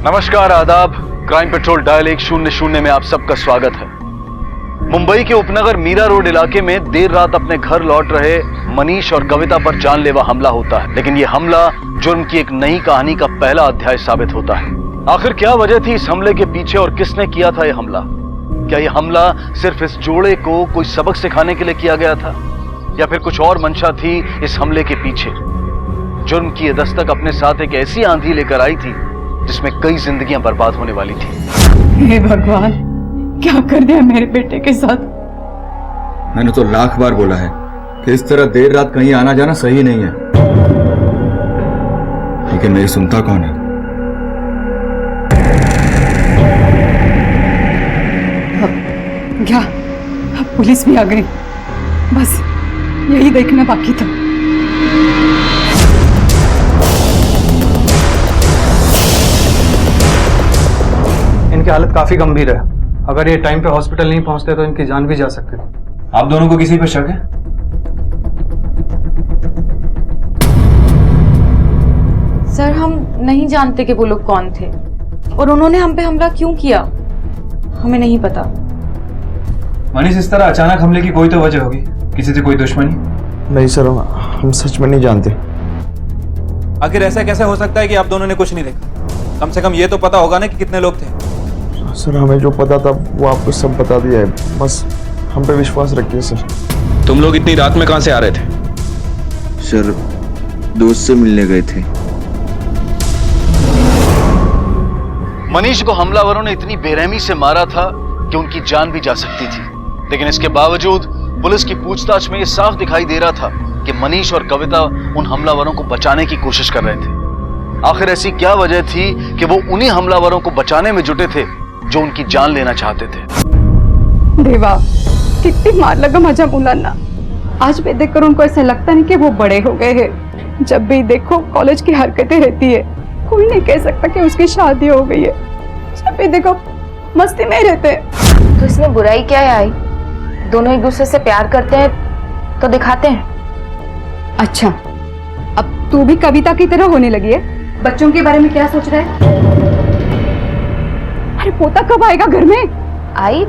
नमस्कार, आदाब। Crime petrol dial 100 में आप सबका स्वागत है। मुंबई के उपनगर मीरा रोड इलाके में देर रात अपने घर लौट रहे मनीष और कविता पर जानलेवा हमला होता है, लेकिन यह हमला जुर्म की एक नई कहानी का पहला अध्याय साबित होता है। आखिर क्या वजह थी इस हमले के पीछे और किसने किया था यह हमला? क्या यह हमला सिर्फ इस जोड़े को कोई सबक सिखाने के लिए किया गया था या फिर कुछ और मंशा थी इस हमले के पीछे? जुर्म की यह दस्तक अपने साथ एक ऐसी आंधी लेकर आई थी जिसमें कई जिंदगियां बर्बाद होने वाली थी। हे भगवान, क्या कर दिया मेरे बेटे के साथ। मैंने तो लाख बार बोला है कि इस तरह देर रात कहीं आना जाना सही नहीं है, लेकिन मेरी सुनता कौन है? क्या अब पुलिस भी आ गई? बस यही देखना बाकी था। इनकी हालत काफी गंभीर है। अगर ये टाइम पे हॉस्पिटल नहीं पहुंचते तो इनकी जान भी जा सकती थी। आप दोनों को किसी पर शक है? सर, हम नहीं जानते कि वो लोग कौन थे और उन्होंने हम पे हमला क्यों किया, हमें नहीं पता। मनीष, इस तरह अचानक हमले की कोई तो वजह होगी, किसी से कोई दुश्मनी? नहीं सर, हम सच में नहीं जानते। आखिर ऐसा कैसे हो सकता है कि आप दोनों ने कुछ नहीं देखा? कम से कम ये तो पता होगा ना कि कितने लोग थे। सर, हमें जो पता था वो आपको सब बता दिया है, बस हम पे विश्वास रखिए सर। तुम लोग इतनी रात में कहां से आ रहे थे? सर, दोस्त से मिलने गए थे। मनीष को हमलावरों ने इतनी बेरहमी से मारा था कि उनकी जान भी जा सकती थी, लेकिन इसके बावजूद पुलिस की पूछताछ में यह साफ दिखाई दे रहा था कि मनीष और कविता उन हमलावरों को बचाने की कोशिश कर रहे थे। आखिर ऐसी क्या वजह थी कि वो उन्हीं हमलावरों को बचाने में जुटे थे जो उनकी जान लेना चाहते थे? देवा, कितनी मार लगा मजा मुलाना। आज भी देखकर उनको ऐसा लगता नहीं कि वो बड़े हो गए हैं। जब भी देखो कॉलेज की हरकतें रहती है, कोई नहीं कह सकता कि उसकी शादी हो गई है। जब भी देखो मस्ती में रहते हैं। तो इसमें बुराई क्या है? आई दोनों एक दूसरे से प्यार करते हैं तो दिखाते हैं। अच्छा, अब तू भी कविता की तरह होने लगी है। बच्चों के बारे में क्या सोच रहा है? अरे पोता कब आएगा घर में? आई,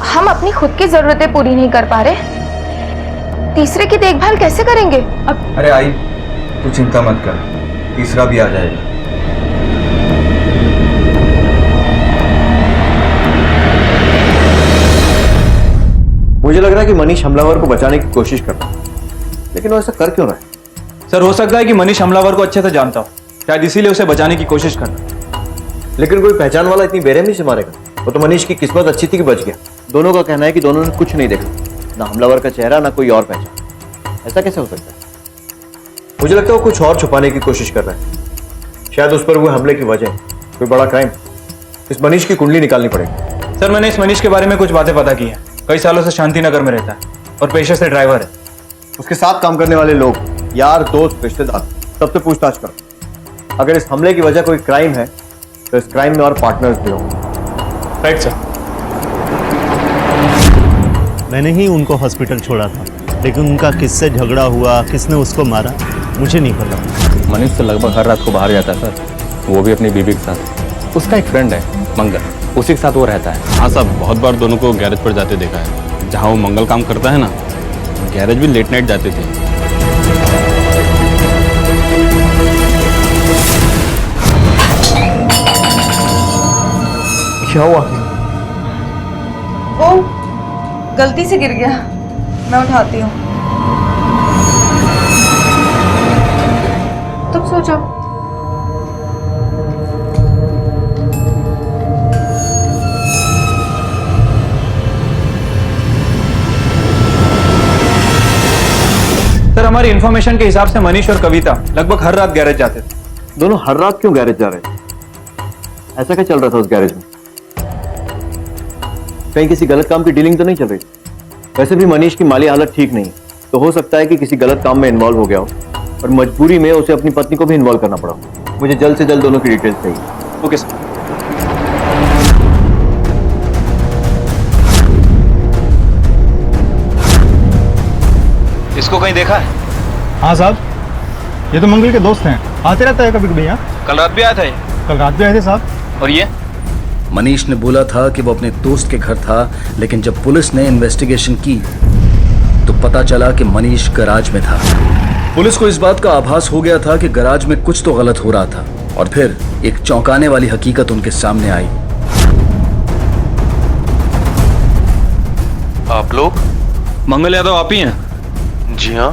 हम अपनी खुद की जरूरतें पूरी नहीं कर पा रहे, तीसरे की देखभाल कैसे करेंगे? अब अरे आई, तू चिंता मत कर, तीसरा भी आ जाएगा। मुझे लग रहा है कि मनीष हमलावर को बचाने की कोशिश कर रहा है, लेकिन वो ऐसा कर क्यों रहा है? सर, हो सकता है कि मनीष हमलावर को अच्छे से जानता हो, शायद इसीलिए उसे बचाने की कोशिश कर रहा है। लेकिन कोई पहचान वाला इतनी बेरहमी से मारेगा? वो तो मनीष की किस्मत अच्छी थी कि बच गया। दोनों का कहना है कि दोनों ने कुछ नहीं देखा, ना हमलावर का चेहरा ना कोई और पहचान। ऐसा कैसे हो सकता है? मुझे लगता है वो कुछ और छुपाने की कोशिश कर रहा है। शायद उस पर हुए हमले की वजह कोई बड़ा क्राइम। इस मनीष की कुंडली निकालनी पड़ेगी। सर, मैंने इस मनीष के बारे में कुछ बातें पता की है। कई सालों से शांतिनगर में रहता है और पेशे से ड्राइवर है। उसके साथ काम करने वाले लोग, यार, दोस्त, रिश्तेदार, सबसे पूछताछ करो। अगर इस हमले की वजह कोई क्राइम है तो इस क्राइम में और पार्टनर्स भी होंगे। Right sir. मैंने ही उनको हॉस्पिटल छोड़ा था, लेकिन उनका किससे झगड़ा हुआ, किसने उसको मारा, मुझे नहीं पता। मनीष तो लगभग हर रात को बाहर जाता है सर, वो भी अपनी बीबी के साथ। उसका एक फ्रेंड है मंगल, उसी के साथ वो रहता है। हाँ साहब, बहुत बार दोनों को गैरेज पर जाते देखा है। जहाँ वो मंगल काम करता है ना, गैरेज भी लेट नाइट जाते थे। क्या हुआ? वो गलती से गिर गया, मैं उठाती हूँ। तुम सो जाओ। सर, हमारी इन्फॉर्मेशन के हिसाब से मनीष और कविता लगभग हर रात गैरेज जाते थे। दोनों हर रात क्यों गैरेज जा रहे थे? ऐसा क्या चल रहा था उस गैरेज में? कहीं किसी गलत काम की डीलिंग तो नहीं चल रही? वैसे भी मनीष की माली हालत ठीक नहीं है, तो हो सकता है कि किसी गलत काम में इन्वॉल्व हो गया हो और मजबूरी में उसे अपनी पत्नी को भी इन्वॉल्व करना पड़ा हो। मुझे जल्द से जल्द दोनों की डिटेल्स चाहिए। Okay sir. इसको कहीं देखा है? हाँ साहब, ये तो मंगल के दोस्त हैं, आते रहता है कभी कभी यहाँ। कल रात भी आया था ये? कल रात भी आए थे साहब। और ये मनीष ने बोला था कि वो अपने दोस्त के घर था, लेकिन जब पुलिस ने इन्वेस्टिगेशन की तो पता चला कि मनीष गैराज में था। पुलिस को इस बात का आभास हो गया था कि गैराज में कुछ तो गलत हो रहा था, और फिर एक चौंकाने वाली हकीकत उनके सामने आई। आप लोग? मंगल यादव आप ही हैं? जी हाँ।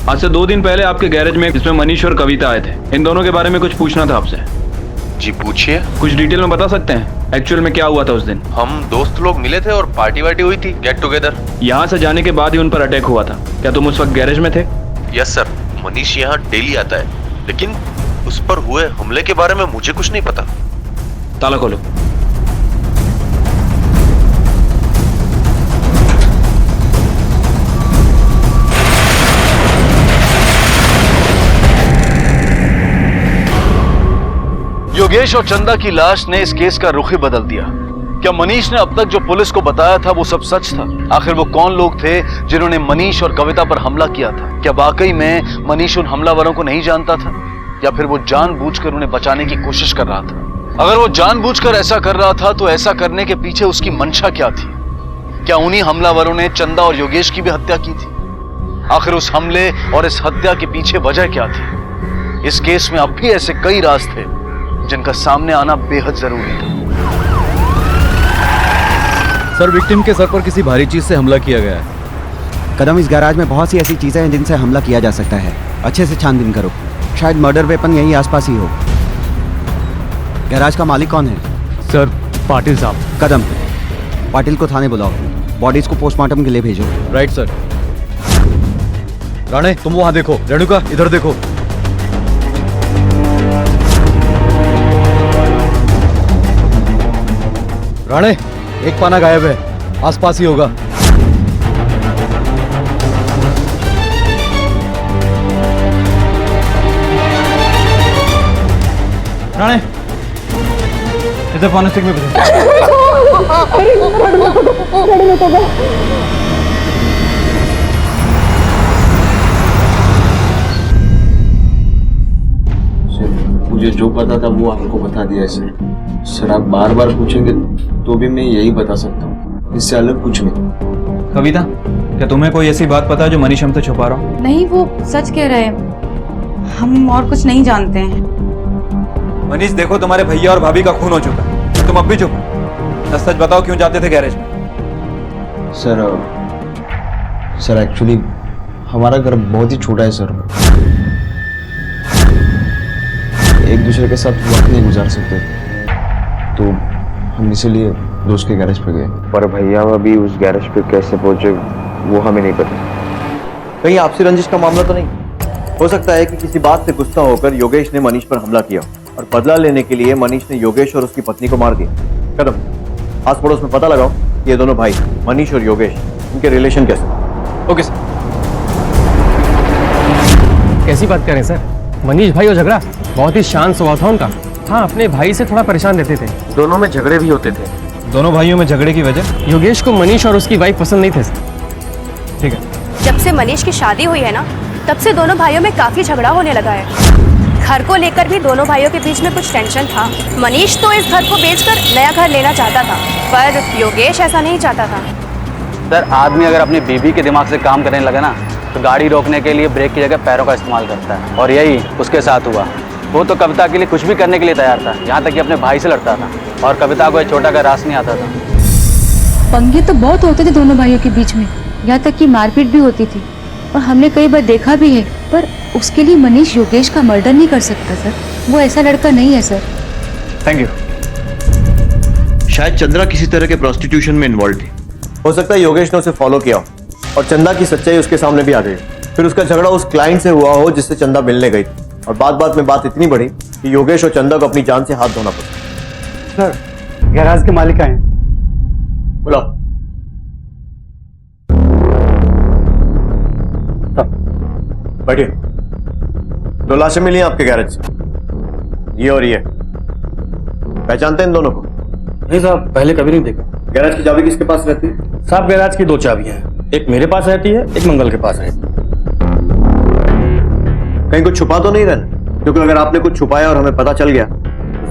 आज से 2 दिन पहले आपके गैरेज में जिसमें मनीष और कविता आए थे, इन दोनों के बारे में कुछ पूछना था आपसे। जी पूछिए। कुछ डिटेल में बता सकते हैं एक्चुअल में क्या हुआ था उस दिन? हम दोस्त लोग मिले थे और पार्टी वार्टी हुई थी, गेट टुगेदर। यहाँ से जाने के बाद ही उन पर अटैक हुआ था, क्या तुम उस वक्त गैरेज में थे? यस सर, मनीष यहाँ डेली आता है, लेकिन उस पर हुए हमले के बारे में मुझे कुछ नहीं पता। ताला खोलो। योगेश और चंदा की लाश ने इस केस का रुख ही बदल दिया। क्या मनीष ने अब तक जो पुलिस को बताया था वो सब सच था? आखिर वो कौन लोग थे जिन्होंने मनीष और कविता पर हमला किया था? क्या वाकई में मनीष उन हमलावरों को नहीं जानता था, या फिर वो जानबूझकर उन्हें बचाने की कोशिश कर रहा था? अगर वो जानबूझकर ऐसा कर रहा था तो ऐसा करने के पीछे उसकी मंशा क्या थी? क्या उन्हीं हमलावरों ने चंदा और योगेश की भी हत्या की थी? आखिर उस हमले और इस हत्या के पीछे वजह क्या थी? इस केस में अब भी ऐसे कई राज थे जिनका सामने आना बेहद जरूरी था। सर, विक्टिम के सर पर किसी भारी चीज से हमला किया गया है। कदम, इस गैराज में बहुत सी ऐसी चीजें हैं जिनसे हमला किया जा सकता है। अच्छे से छानबीन करो, शायद मर्डर वेपन यहीं आसपास ही हो। गैराज का मालिक कौन है? सर, पाटिल साहब। कदम, पाटिल को थाने बुलाओ, बॉडीज को पोस्टमार्टम के लिए भेजो। Right sir. राणे, तुम वहां देखो। रेणुका, इधर देखो। राणे, एक पाना गायब है, आसपास ही होगा। राणे, इधर फॉरेंसिक में भेजो। मुझे जो पता था वो आपको बता दिया सर। आप बार बार पूछेंगे तो भी मैं यही बता सकता हूँ, इससे अलग कुछ नहीं। कविता, क्या तुम्हें कोई ऐसी बात पता है जो मनीष हमसे छुपा रहा हो? नहीं, वो सच कह रहे हैं, हम और कुछ नहीं जानते हैं। मनीष देखो, तुम्हारे भैया और भाभी का खून हो चुका है, तुम अब भी चुप हो। सच बताओ, क्यों जाते थे गैरेज में? सर एक्चुअली हमारा घर बहुत ही छोटा है सर, एक दूसरे के साथ वक्त नहीं गुजार सकते, तो हम इसीलिए दोस्त के गैरेज पे गए। पर भैया अभी उस गैरेज पे कैसे पहुंचे वो हमें नहीं पता। कहीं आपसी रंजिश का मामला तो नहीं? हो सकता है कि किसी बात से गुस्सा होकर योगेश ने मनीष पर हमला किया और बदला लेने के लिए मनीष ने योगेश और उसकी पत्नी को मार दिया। कदम, आस पड़ोस में पता लगाओ ये दोनों भाई मनीष और योगेश, इनके रिलेशन कैसे? Okay sir. कैसी बात करें सर? मनीष भाई और झगड़ा? बहुत ही शांत स्वभाव था उनका। हाँ, अपने भाई से थोड़ा परेशान रहते थे। दोनों में झगड़े भी होते थे। दोनों भाइयों में झगड़े की वजह? योगेश को मनीष और उसकी वाइफ पसंद नहीं थे सर। ठीक है। जब से मनीष की शादी हुई है ना, तब से दोनों भाइयों में काफी झगड़ा होने लगा है। घर को लेकर भी दोनों भाइयों के बीच में कुछ टेंशन था। मनीष तो इस घर को बेचकर नया घर लेना चाहता था, पर योगेश ऐसा नहीं चाहता था। सर, आदमी अगर अपनी बीबी के दिमाग से काम करने लगे ना, तो गाड़ी रोकने के लिए ब्रेक की जगह पैरों का इस्तेमाल करता है, और यही उसके साथ हुआ। वो तो कविता के लिए कुछ भी करने के लिए तैयार था, यहाँ तक कि अपने भाई से लड़ता था, और कविता को एक छोटा का रास नहीं आता था। पंगे तो बहुत होते थे दोनों भाइयों के बीच में, यहाँ तक कि मारपीट भी होती थी, और हमने कई बार देखा भी है। पर उसके लिए मनीष योगेश का मर्डर नहीं कर सकता सर, वो ऐसा लड़का नहीं है सर। Thank you. शायद चंद्रा किसी तरह के प्रोस्टिट्यूशन में इन्वॉल्व थी। हो सकता है योगेश ने उसे फॉलो किया और चंदा की सच्चाई उसके सामने भी आ गई। फिर उसका झगड़ा उस क्लाइंट से हुआ हो जिससे चंदा मिलने गई थी, और बात में बात इतनी बड़ी कि योगेश और चंदा को अपनी जान से हाथ धोना पड़ा। सर, गैराज के मालिक आए। बुलाओ। बैठिए। 2 लाशें मिली आपके गैरेज से, ये और ये। पहचानते हैं इन दोनों को? नहीं साहब, पहले कभी नहीं देखा। गैराज की चाबी किसके पास रहती है? साहब, गैराज की 2 चाबियां हैं, एक मेरे पास रहती है, एक मंगल के पास रहती है। कहीं कुछ छुपा तो नहीं रहना, क्योंकि अगर आपने कुछ छुपाया और हमें पता चल गया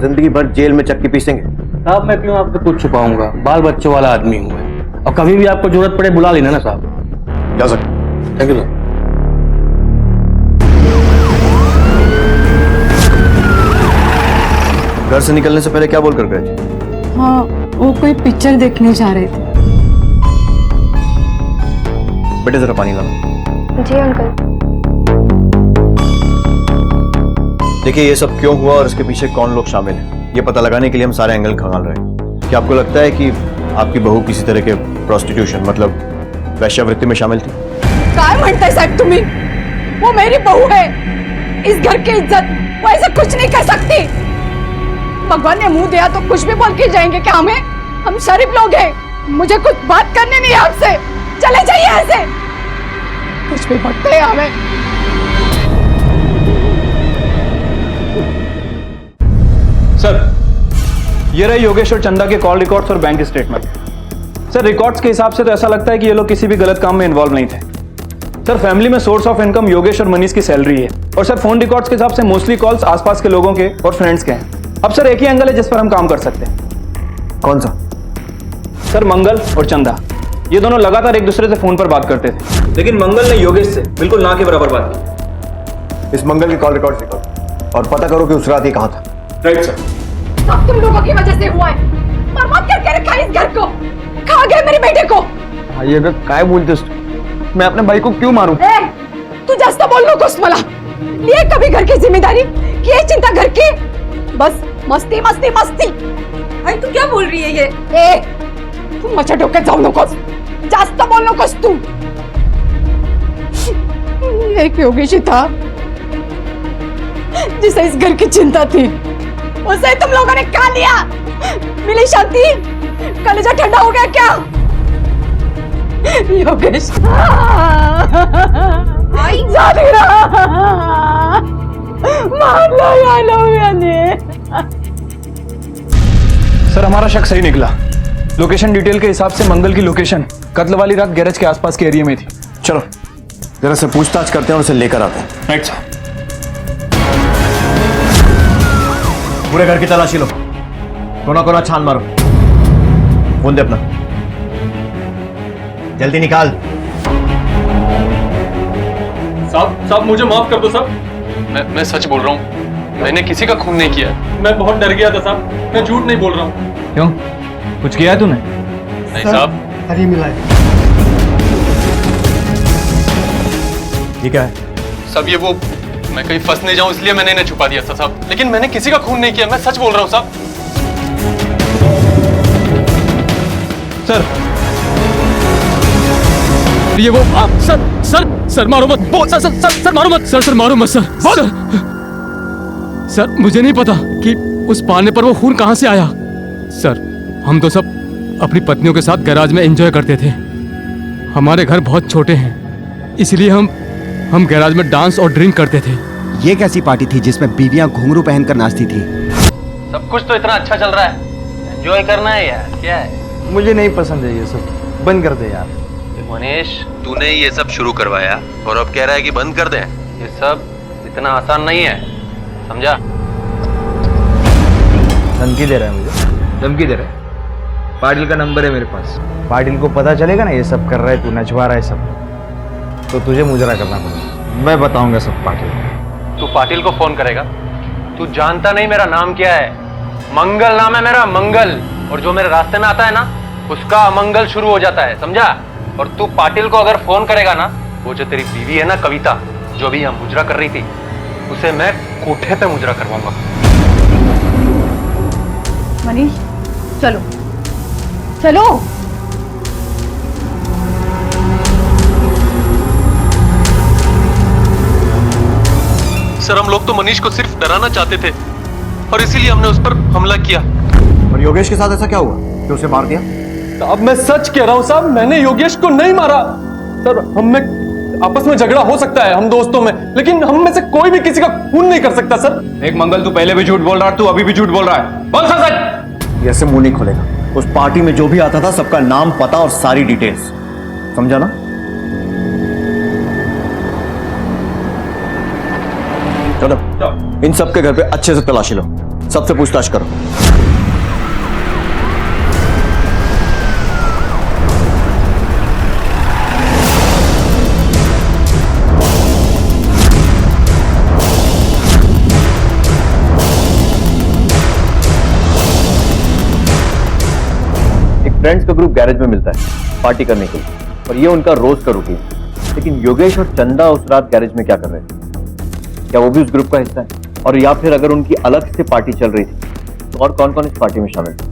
जिंदगी भर जेल में चक्की पीसेंगे। साहब मैं क्यों आपसे कुछ छुपाऊंगा, बाल बच्चों वाला आदमी हूँ मैं, और कभी भी आपको जरूरत पड़े बुला लेना ना साहब। जा सकते। Thank you sir. घर से निकलने से पहले क्या बोल कर गए थे? हाँ, वो कोई पिक्चर देखने जा रहे थे। बेटे जरा पानी लाओ। जी अंकल। देखिए ये सब क्यों हुआ और इसके पीछे कौन लोग शामिल हैं, ये पता लगाने के लिए हम सारे एंगल खंगाल रहे हैं। क्या आपको लगता है कि आपकी बहू किसी तरह के प्रोस्टिट्यूशन मतलब वैश्यावृत्ति में शामिल थी? काय म्हणताय साहब तुम्ही? वो मेरी बहू है, इस घर की इज्जत वो ऐसा कुछ नहीं कर सकती। भगवान ने मुंह दिया तो कुछ भी बोल के जाएंगे क्या हमें? हम शरीफ लोग हैं, मुझे कुछ बात करनी नहीं है आपसे, चले जाइए ऐसे। कुछ भी बोलते हैं हमें। सर ये रहे योगेश और चंदा के कॉल रिकॉर्ड्स और बैंक स्टेटमेंट। सर रिकॉर्ड्स के हिसाब से तो ऐसा लगता है कि ये लोग किसी भी गलत काम में इन्वॉल्व नहीं थे। सर फैमिली में सोर्स ऑफ इनकम योगेश और मनीष की सैलरी है, और सर फोन रिकॉर्ड्स के हिसाब से मोस्टली कॉल्स आसपास के लोगों के और फ्रेंड्स के हैं। अब सर एक ही एंगल है जिस पर हम काम कर सकते हैं। कौन सा? सर मंगल और चंदा ये दोनों लगातार एक दूसरे से फोन पर बात करते थे, लेकिन मंगल ने योगेश से बिल्कुल ना के बराबर बात की। इस मंगल की कॉल रिकॉर्ड निकालो और पता करो कि उस रात ये कहाँ था। Right sir. सब तुम लोगों की वजह से हुआ है। बर्बाद करके रखा है इस घर को, खा गए मेरे बेटे को। ये अगर काय बोलतेस, मैं अपने भाई को क्यों मारूं? तू जास्त बोल नकोस मला। लिए कभी घर की जिम्मेदारी, की चिंता घर की, बस मस्ती मस्ती मस्ती। भाई तू क्या बोल रही है ये? तू माझ्या डोक्यात जाऊ नकोस, जास्त बोल नकोस तू। एक योगेश था जिसे इस घर की चिंता थी, उसे तुम लोगों ने खा लिया। मिली शांति, कलेजा ठंडा हो गया क्या? योगेश जाने रहा, मार लो या लोगों ने। सर हमारा शक सही निकला। लोकेशन डिटेल के हिसाब से मंगल की लोकेशन कत्ल वाली रात गैरेज के आसपास के एरिया में थी। चलो जरा से पूछताछ करते हैं और उसे लेकर आते हैं। Right sir. पूरे घर की तलाशी लो, कोना कोना छान मारो। फोन दे अपना, जल्दी निकाल। साहब मुझे माफ कर दो साहब। मैं सच बोल रहा हूँ, मैंने किसी का खून नहीं किया। मैं बहुत डर गया था साहब, मैं झूठ नहीं बोल रहा हूँ। क्यों, कुछ किया है तूने? नहीं साहब। हरी मिलाए। ये क्या है? सब ये वो, मैं कहीं फंस नहीं जाऊं इसलिए मैंने इन्हें छुपा दिया था साहब, लेकिन मैंने किसी का खून नहीं किया, मैं सच बोल रहा हूँ साहब। सर ये वो सर मारो मत, सर मारो मत, सर मारो मत सर मुझे नहीं पता कि उस पाने पर वो खून कहां से आया। सर हम तो सब अपनी पत्नियों के साथ गैराज में एंजॉय करते थे। हमारे घर बहुत छोटे हैं, इसलिए हम गैराज में डांस और ड्रिंक करते थे। ये कैसी पार्टी थी जिसमें बीवियां घुंघरू पहनकर नाचती थी? सब कुछ तो इतना अच्छा चल रहा है, एंजॉय करना है यार, क्या है? मुझे नहीं पसंद है ये सब, बंद कर दे यार। मनीष तूने ये सब शुरू करवाया और अब कह रहा है कि बंद कर दें। ये सब इतना आसान नहीं है, समझा? धमकी दे रहा है मुझे, धमकी दे रहा है। पाटिल का नंबर है मेरे पास, पाटिल को पता चलेगा ना ये सब कर रहा है तू, नचवा रहा है सब, तो तुझे मुजरा करना पड़ेगा। मैं बताऊंगा सब पाटिल को। तू पाटिल को फोन करेगा? तू जानता नहीं मेरा नाम क्या है? मंगल नाम है मेरा, मंगल। और जो मेरे रास्ते में आता है ना, उसका अमंगल शुरू हो जाता है, समझा? और तू पाटिल को अगर फोन करेगा ना, वो जो तेरी बीवी है ना कविता, जो भी यहाँ मुजरा कर रही थी, उसे मैं कोठे पे मुजरा करवाऊंगा। मनीष चलो चलो। सर हम लोग तो मनीष को सिर्फ डराना चाहते थे और इसीलिए हमने उस पर हमला किया। और योगेश के साथ ऐसा क्या हुआ कि उसे मार दिया? अब मैं सच कह रहा हूँ साहब, मैंने योगेश को नहीं मारा। सर हम में आपस में झगड़ा हो सकता है हम दोस्तों में, लेकिन हम में से कोई भी किसी का खून नहीं कर सकता सर। एक मंगल तू पहले भी झूठ बोल रहा है, तू अभी भी झूठ बोल रहा है, बोल सच। ऐसे मुंह नहीं खोलेगा। उस पार्टी में जो भी आता था सबका नाम पता और सारी डिटेल्स, समझा ना? चलो इन सब के घर पे अच्छे से तलाशी लो, सबसे पूछताछ करो। एक फ्रेंड्स का ग्रुप गैरेज में मिलता है पार्टी करने के लिए, और ये उनका रोज का रूटीन। लेकिन योगेश और चंदा उस रात गैरेज में क्या कर रहे थे? क्या वो भी उस ग्रुप का हिस्सा है? और या फिर अगर उनकी अलग से पार्टी चल रही थी तो और कौन कौन इस पार्टी में शामिल थे?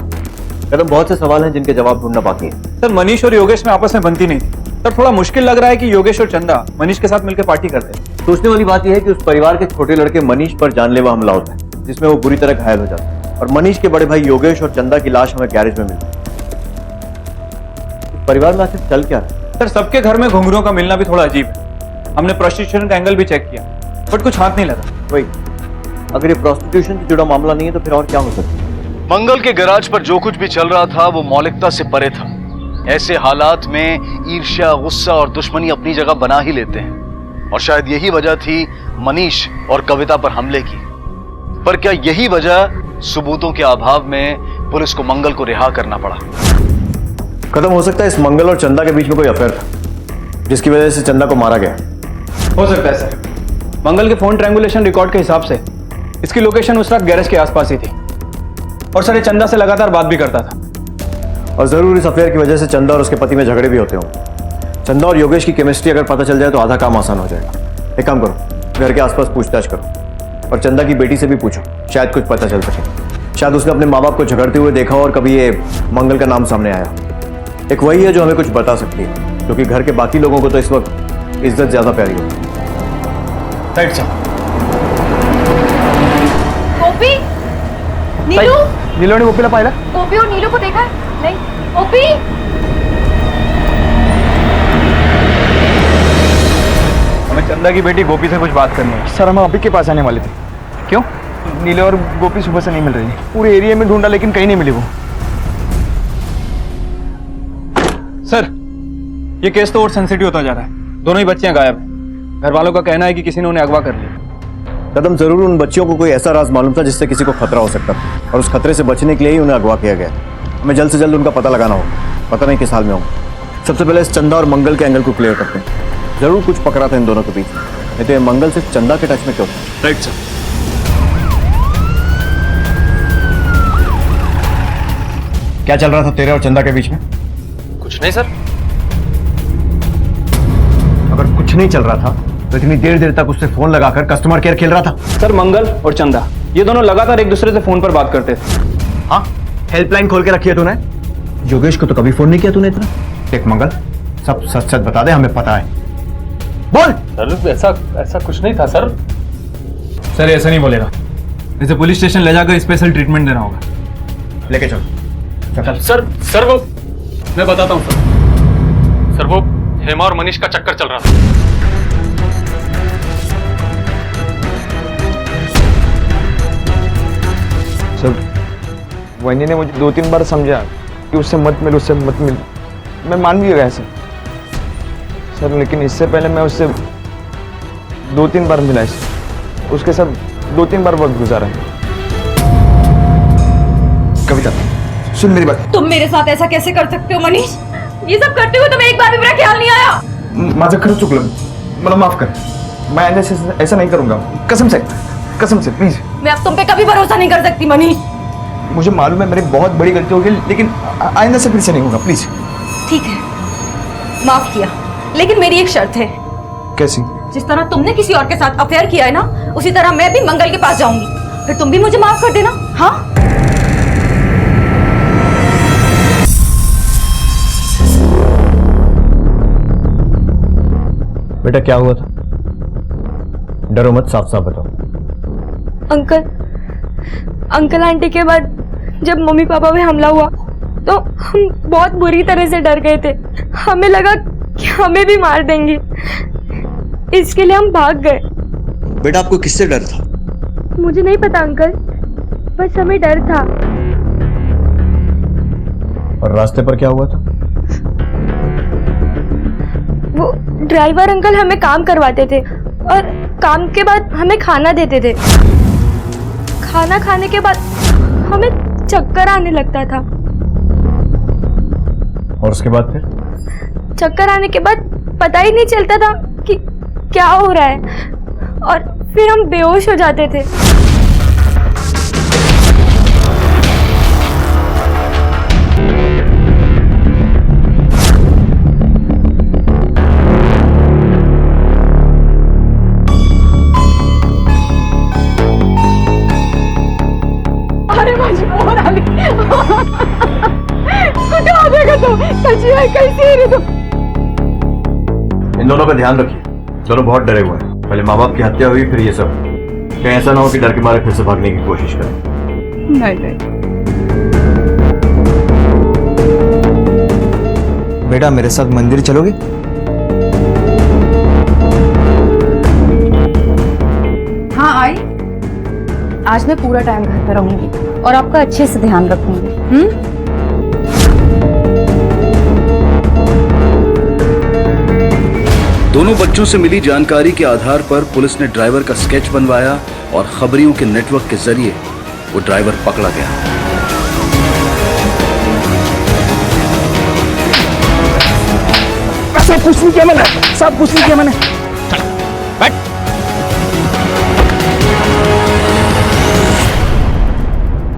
कदम, बहुत से सवाल हैं जिनके जवाब ढूंढना बाकी है। सर मनीष और योगेश में आपस में बनती नहीं थी। सर थोड़ा मुश्किल लग रहा है कि योगेश और चंदा मनीष के साथ मिलकर पार्टी करते हैं। सोचने वाली बात यह है कि उस परिवार के छोटे लड़के मनीष पर जानलेवा हमला होता है, जिसमें वो बुरी तरह घायल हो जाता है, और मनीष के बड़े भाई योगेश और चंदा की लाश हमें गैरेज में मिलती है। परिवार में आखिर चल क्या रहा है? सर सबके घर में घुंघरूओं का मिलना भी थोड़ा अजीब है। हमने प्रोस्टिट्यूशन का एंगल भी चेक किया, बट कुछ हाथ नहीं लगा। वही, अगर ये प्रोस्टिट्यूशन से जुड़ा मामला नहीं है तो फिर और क्या हो सकता है? मंगल के गैराज पर जो कुछ भी चल रहा था वो मौलिकता से परे था। ऐसे हालात में ईर्ष्या, गुस्सा और दुश्मनी अपनी जगह बना ही लेते हैं, और शायद यही वजह थी मनीष और कविता पर हमले की। पर क्या यही वजह सबूतों के अभाव में पुलिस को मंगल को रिहा करना पड़ा? खत्म हो सकता है इस मंगल और चंदा के बीच में कोई अफेयर था, जिसकी वजह से चंदा को मारा गया। हो सकता है सर। मंगल के फोन ट्रायंगुलेशन रिकॉर्ड के हिसाब से इसकी लोकेशन उस रात गैरेज के आसपास ही थी, और सर ये चंदा से लगातार बात भी करता था। और जरूर इस अफेयर की वजह से चंदा और उसके पति में झगड़े भी होते होंगे। चंदा और योगेश की केमिस्ट्री अगर पता चल जाए तो आधा काम आसान हो जाएगा। एक काम करो, घर के आसपास पूछताछ करो, और चंदा की बेटी से भी पूछो, शायद कुछ पता चल सके। शायद उसने अपने माँ बाप को झगड़ते हुए देखा और कभी ये मंगल का नाम सामने आया। एक वही है जो हमें कुछ बता सकती है, क्योंकि घर के बाकी लोगों को तो इस वक्त इज्जत ज्यादा प्यारी होती है। Right sir. गोपी, नीलू, नीलू ने गोपीला पाहिला? गोपी और नीलू को देखा है? नहीं। गोपी, हमें चंदा की बेटी गोपी से कुछ बात करनी है। सर हम अभी के पास आने वाले थे। क्यों? नीले और गोपी सुबह से नहीं मिल रही। पूरे एरिया में ढूंढा लेकिन कहीं नहीं मिली वो। सर ये केस तो और सेंसिटिव होता जा रहा है। दोनों ही बच्चियां गायब हैं। घर वालों का कहना है कि किसी ने उन्हें अगवा कर लिया। कदम, जरूर उन बच्चियों को कोई ऐसा राज मालूम था जिससे किसी को खतरा हो सकता था, और उस खतरे से बचने के लिए ही उन्हें अगवा किया गया। हमें जल्द से जल्द उनका पता लगाना होगा। पता नहीं किस हाल में होगा। सबसे पहले इस चंदा और मंगल के एंगल को क्लियर करते हैं। जरूर कुछ पकड़ा था इन दोनों के बीच, नहीं तो ये मंगल सिर्फ चंदा के टच में क्यों? Right sir. क्या चल रहा था तेरे और चंदा के बीच में? कुछ नहीं सर। अगर कुछ नहीं चल रहा था तो इतनी देर तक उससे फोन लगाकर कस्टमर केयर खेल रहा था। सर मंगल और चंदा ये दोनों लगातार एक दूसरे से फोन पर बात करते थे। हाँ, हेल्पलाइन खोल के रखी है तूने? योगेश को तो कभी फोन नहीं किया तूने इतना? देख मंगल, सब सच सच बता दे, हमें पता है। बोल। सर ऐसा कुछ नहीं था सर। सर ऐसा नहीं बोलेगा, इसे पुलिस स्टेशन ले जाकर स्पेशल ट्रीटमेंट देना होगा। लेके चलो। सर वो मैं बताता हूँ सर वो हेमा और मनीष का चक्कर चल रहा था। सर वही ने मुझे 2-3 बार समझा कि उससे मत मिल। मैं मान भी गया सर, लेकिन इससे पहले मैं उससे 2-3 बार मिला। उसके साथ 2-3 बार वक्त गुजारा है। कविता सुन मेरी बात। तुम मेरे साथ ऐसा कैसे कर सकते हो मनीष? ये सब करते हुए तुम्हें एक बार भी मेरा ख्याल नहीं आया? माझं खरंच चुकलं, मला माफ कर। मैं ऐसा नहीं करूंगा, कसम से प्लीज। मैं अब तुम पे कभी भरोसा नहीं कर सकती मनीष। मुझे मालूम है मेरी बहुत बड़ी गलती होगी, लेकिन आइंदा से फिर से नहीं होगा, प्लीज। ठीक है, माफ किया, लेकिन मेरी एक शर्त है। कैसी? जिस तरह तुमने किसी और के साथ अफेयर किया है ना, उसी तरह मैं भी मंगल के पास जाऊंगी। फिर तुम भी मुझे माफ कर देना। हाँ? बेटा क्या हुआ था? डरो मत, साफ साफ बताओ। अंकल आंटी के बाद जब मम्मी पापा पे हमला हुआ तो हम बहुत बुरी तरह से डर गए थे। हमें लगा कि हमें भी मार देंगे, इसके लिए हम भाग गए। बेटा आपको किससे डर था? मुझे नहीं पता अंकल, बस हमें डर था। और रास्ते पर क्या हुआ था? वो ड्राइवर अंकल हमें काम करवाते थे और काम के बाद हमें खाना देते थे। खाना खाने के बाद हमें चक्कर आने लगता था। और उसके बाद फिर? चक्कर आने के बाद पता ही नहीं चलता था कि क्या हो रहा है और फिर हम बेहोश हो जाते थे। अरे माझी पोर आली कुठे आले का तू? कशी आहे? कैसी आहे रे तू? इन दोनों का ध्यान रखिए, दोनों बहुत डरे हुए हैं। पहले माँ बाप की हत्या हुई, फिर ये सब। कहीं ऐसा ना हो कि डर के मारे फिर से भागने की कोशिश करें। नहीं। बेटा मेरे साथ मंदिर चलोगे? हाँ आई। आज मैं पूरा टाइम घर पर रहूंगी और आपका अच्छे से ध्यान रखूंगी। दोनों बच्चों से मिली जानकारी के आधार पर पुलिस ने ड्राइवर का स्केच बनवाया और खबरियों के नेटवर्क के जरिए वो ड्राइवर पकड़ा गया। सब कुछ नहीं किया मैंने, सब कुछ नहीं किया मैंने।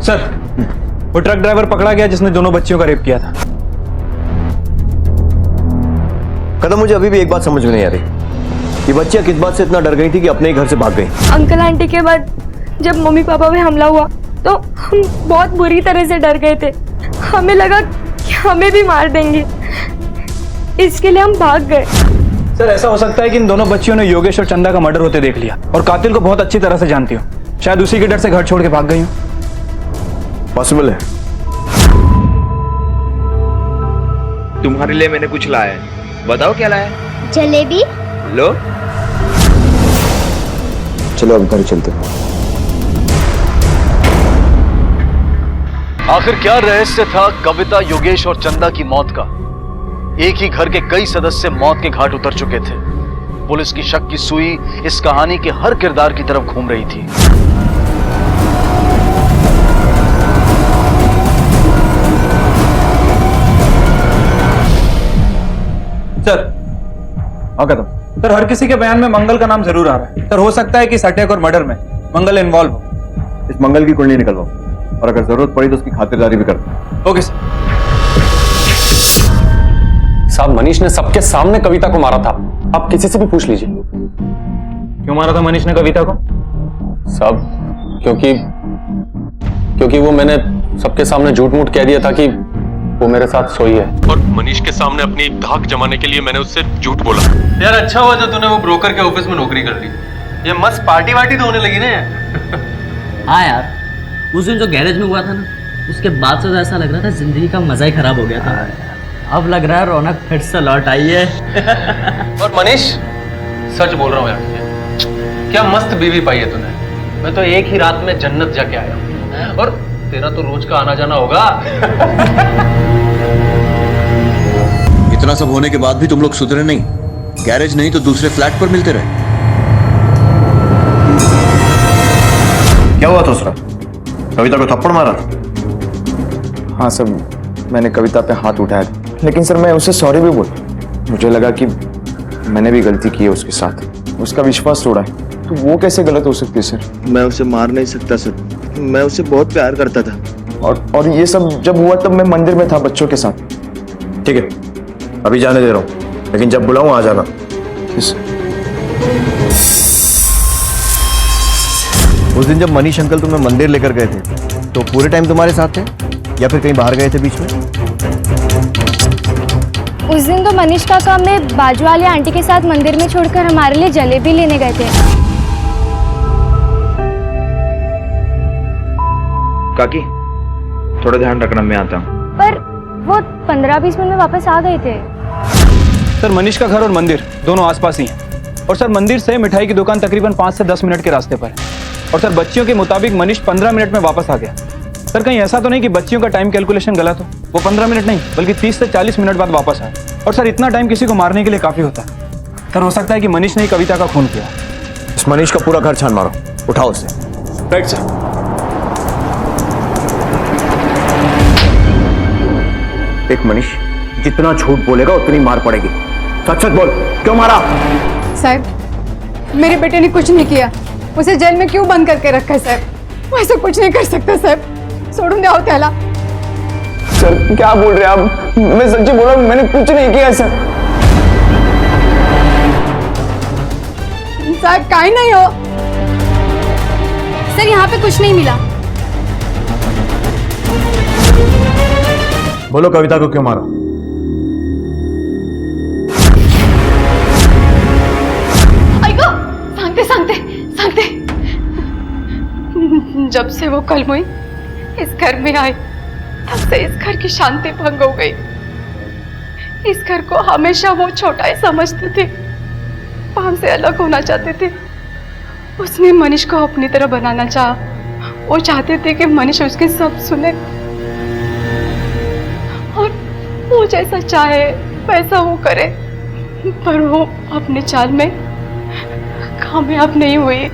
सर, वो ट्रक ड्राइवर पकड़ा गया जिसने दोनों बच्चियों का रेप किया था। कदम, मुझे अभी भी एक बात समझ में नहीं आ रही, ये बच्चियां किस बात से इतना डर गई थी कि अपने ही घर से भाग गई? अंकल आंटी के बाद जब मम्मी पापा पे हमला हुआ तो हम बहुत बुरी तरह से डर गए थे। हमें लगा कि हमें भी मार देंगे, इसके लिए हम भाग गए। सर, ऐसा हो सकता है कि इन दोनों बच्चियों ने योगेश और चंदा का मर्डर होते देख लिया और कातिल को बहुत अच्छी तरह से जानती हो। शायद उसी के डर से घर छोड़ के भाग गई हो। पॉसिबल है। तुम्हारे लिए मैंने कुछ लाया है, बताओ क्या लाया है? जलेबी। लो। चलो अब घर चलते हैं। आखिर क्या रहस्य था कविता, योगेश और चंदा की मौत का? एक ही घर के कई सदस्य मौत के घाट उतर चुके थे। पुलिस की शक की सुई इस कहानी के हर किरदार की तरफ घूम रही थी। सर, कदम सर, हर किसी के बयान में मंगल का नाम जरूर आ रहा है। सर, हो सकता है कि इस अटैक और मर्डर में मंगल इन्वॉल्व हो। इस मंगल की कुंडली निकलवाओ और अगर जरूरत पड़ी तो उसकी खातिरदारी भी कर। Okay sir. साहब, मनीष ने सबके सामने कविता को मारा था, आप किसी से भी पूछ लीजिए। क्यों मारा था मनीष ने कविता को? साहब, क्योंकि वो मैंने सबके सामने झूठ मूठ कह दिया था कि वो मेरे साथ सोई है। और मनीष के सामने अपनी धाक जमाने के लिए मैंने उससे झूठ बोला। यार अच्छा हुआ जो तूने वो ब्रोकर के ऑफिस में नौकरी कर ली, ये मस्त पार्टी वार्टी तो होने लगी ना यार। हाँ यार, उस दिन जो गैरेज में हुआ था ना, उसके बाद से ऐसा लग रहा था जिंदगी का मजा ही खराब हो गया था। अब लग रहा है रौनक फिर से लौट आई है। और मनीष, सच बोल रहा हूँ यार, क्या मस्त बीवी पाई है तूने। मैं तो एक ही रात में जन्नत जाके आया और तेरा तो रोज का आना जाना होगा। इतना सब होने के बाद भी तुम लोग सुधरे नहीं। गैरेज नहीं तो दूसरे फ्लैट पर मिलते रहे। क्या हुआ था उसका? कविता को थप्पड़ मारा? हाँ सर, मैंने कविता पे हाथ उठाया था, लेकिन सर मैं उसे सॉरी भी बोला। मुझे लगा कि मैंने भी गलती की है उसके साथ, उसका विश्वास तोड़ा है, तो वो कैसे गलत हो सकती है सर? मैं उसे मार नहीं सकता सर, मैं उसे बहुत प्यार करता था। और ये सब जब हुआ तब मैं मंदिर में था बच्चों के साथ। ठीक है, अभी जाने दे रहा हूँ, लेकिन जब बुलाऊं आ जाना। उस दिन जब मनीष अंकल तुम्हें मंदिर लेकर गए थे तो पूरे टाइम तुम्हारे साथ थे या फिर कहीं बाहर गए थे बीच में? उस दिन तो मनीष काका हमें बाजू वाली आंटी के साथ मंदिर में छोड़कर हमारे लिए जलेबी लेने गए थे। काकी, थोड़ा ध्यान रखना, मैं आता हूँ। पर वो 15-20 मिनट में वापस आ गए थे। सर, मनीष का घर और मंदिर दोनों आसपास ही हैं। और सर, मंदिर से मिठाई की दुकान तकरीबन 5 से 10 मिनट के रास्ते पर है। और सर, बच्चियों के मुताबिक मनीष 15 मिनट में वापस आ गया। सर, कहीं ऐसा तो नहीं कि बच्चियों का टाइम कैलकुलेशन गलत हो? वो 15 मिनट नहीं बल्कि 30 से 40 मिनट बाद वापस आए। और सर, इतना टाइम किसी को मारने के लिए काफी होता है। सर, हो सकता है कि मनीष ने कविता का खून किया। इस मनीष का पूरा घर छान मारो, उठाओ उसे। Right sir. देख मनीष, जितना झूठ बोलेगा उतनी मार पड़ेगी। सच सच बोल, क्यों मारा? साहब मेरे बेटे ने कुछ नहीं किया, उसे जेल में क्यों बंद करके रखा है साहब? वो ऐसा कुछ नहीं कर सकता साहब, सोडून द्या त्याला। सर क्या बोल रहे हैं आप? मैं सच्ची बोल रहा हूँ, मैंने कुछ नहीं किया सर। साहब काहे नहीं हो? सर यहाँ पे कुछ नहीं मिला। बोलो कविता को क्यों मारा? सांगते सांगते सांगते, जब से वो कल हुई इस घर में आई तब से इस घर की शांति भंग हो गई। इस घर को हमेशा वो छोटा ही समझते थे, वो हमसे अलग होना चाहते थे। उसने मनीष को अपनी तरह बनाना चाहा। वो चाहते थे कि मनीष उसके सब सुने और वो जैसा चाहे वैसा वो करे, पर वो अपने चाल में कामयाब नहीं हुई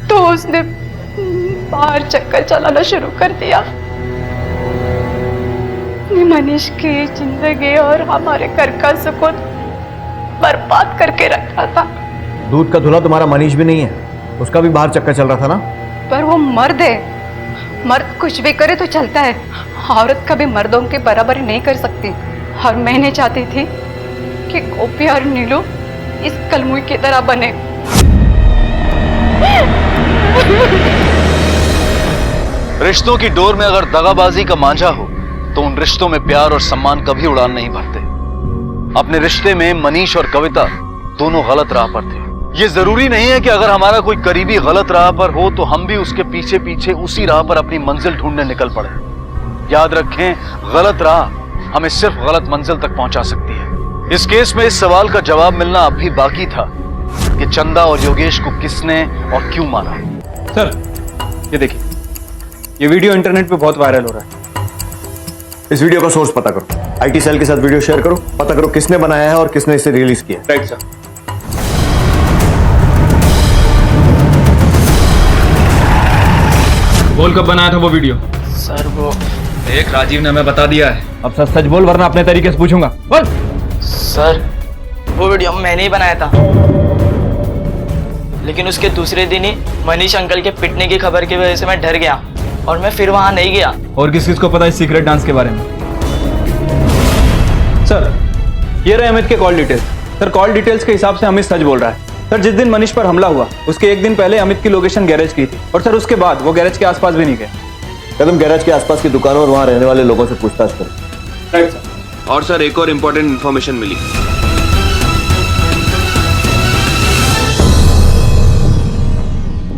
तो उसने बाहर चक्कर चलाना शुरू कर दिया। मनीष की जिंदगी और हमारे घर का सुकून बर्बाद करके रखा था। दूध का धुला तुम्हारा मनीष भी नहीं है, उसका भी बाहर चक्कर चल रहा था ना। पर वो मर्द है, मर्द कुछ भी करे तो चलता है, औरत कभी मर्दों के बराबर नहीं कर सकती। और मैंने चाहती थी कि गोपी और नीलू इस कलमुई की तरह बने। रिश्तों की डोर में अगर दगाबाजी का मांझा हो तो उन रिश्तों में प्यार और सम्मान कभी उड़ान नहीं भरते। अपने रिश्ते में मनीष और कविता दोनों गलत राह पर थे। ये जरूरी नहीं है कि अगर हमारा कोई करीबी गलत राह पर हो तो हम भी उसके पीछे पीछे उसी राह पर अपनी मंजिल ढूंढने निकल पड़े। याद रखें, गलत राह हमें सिर्फ गलत मंजिल तक पहुंचा सकती है। इस केस में इस सवाल का जवाब मिलना अब भी बाकी था कि चंदा और योगेश को किसने और क्यों मारा। सर ये देखिए, ये वीडियो इंटरनेट पे बहुत वायरल हो रहा है। इस वीडियो का सोर्स पता करो, आईटी सेल के साथ वीडियो शेयर करो, पता करो किसने बनाया है और किसने इसे रिलीज किया। Right sir. बोल कब बनाया था वो वीडियो? सर वो एक राजीव ने हमें बता दिया है। अब सच सच बोल वरना अपने तरीके से पूछूंगा। बोल। सर वो वीडियो मैंने ही बनाया था, लेकिन उसके दूसरे दिन ही मनीष अंकल के पिटने की खबर की वजह से मैं डर गया और मैं फिर वहां नहीं गया। और किस किस को पता है सीक्रेट डांस के बारे में? सर ये रहे अमित के call details. Sir call details के हिसाब से अमित सच बोल रहा है। सर जिस दिन मनीष पर हमला हुआ उसके एक दिन पहले अमित की लोकेशन गैरेज की थी, और सर उसके बाद वो गैरेज के आसपास भी नहीं गए। कदम गैरेज के आसपास की दुकानों और वहां रहने वाले लोगों से पूछताछ करो। Right sir. और सर एक और इम्पोर्टेंट इन्फॉर्मेशन मिली।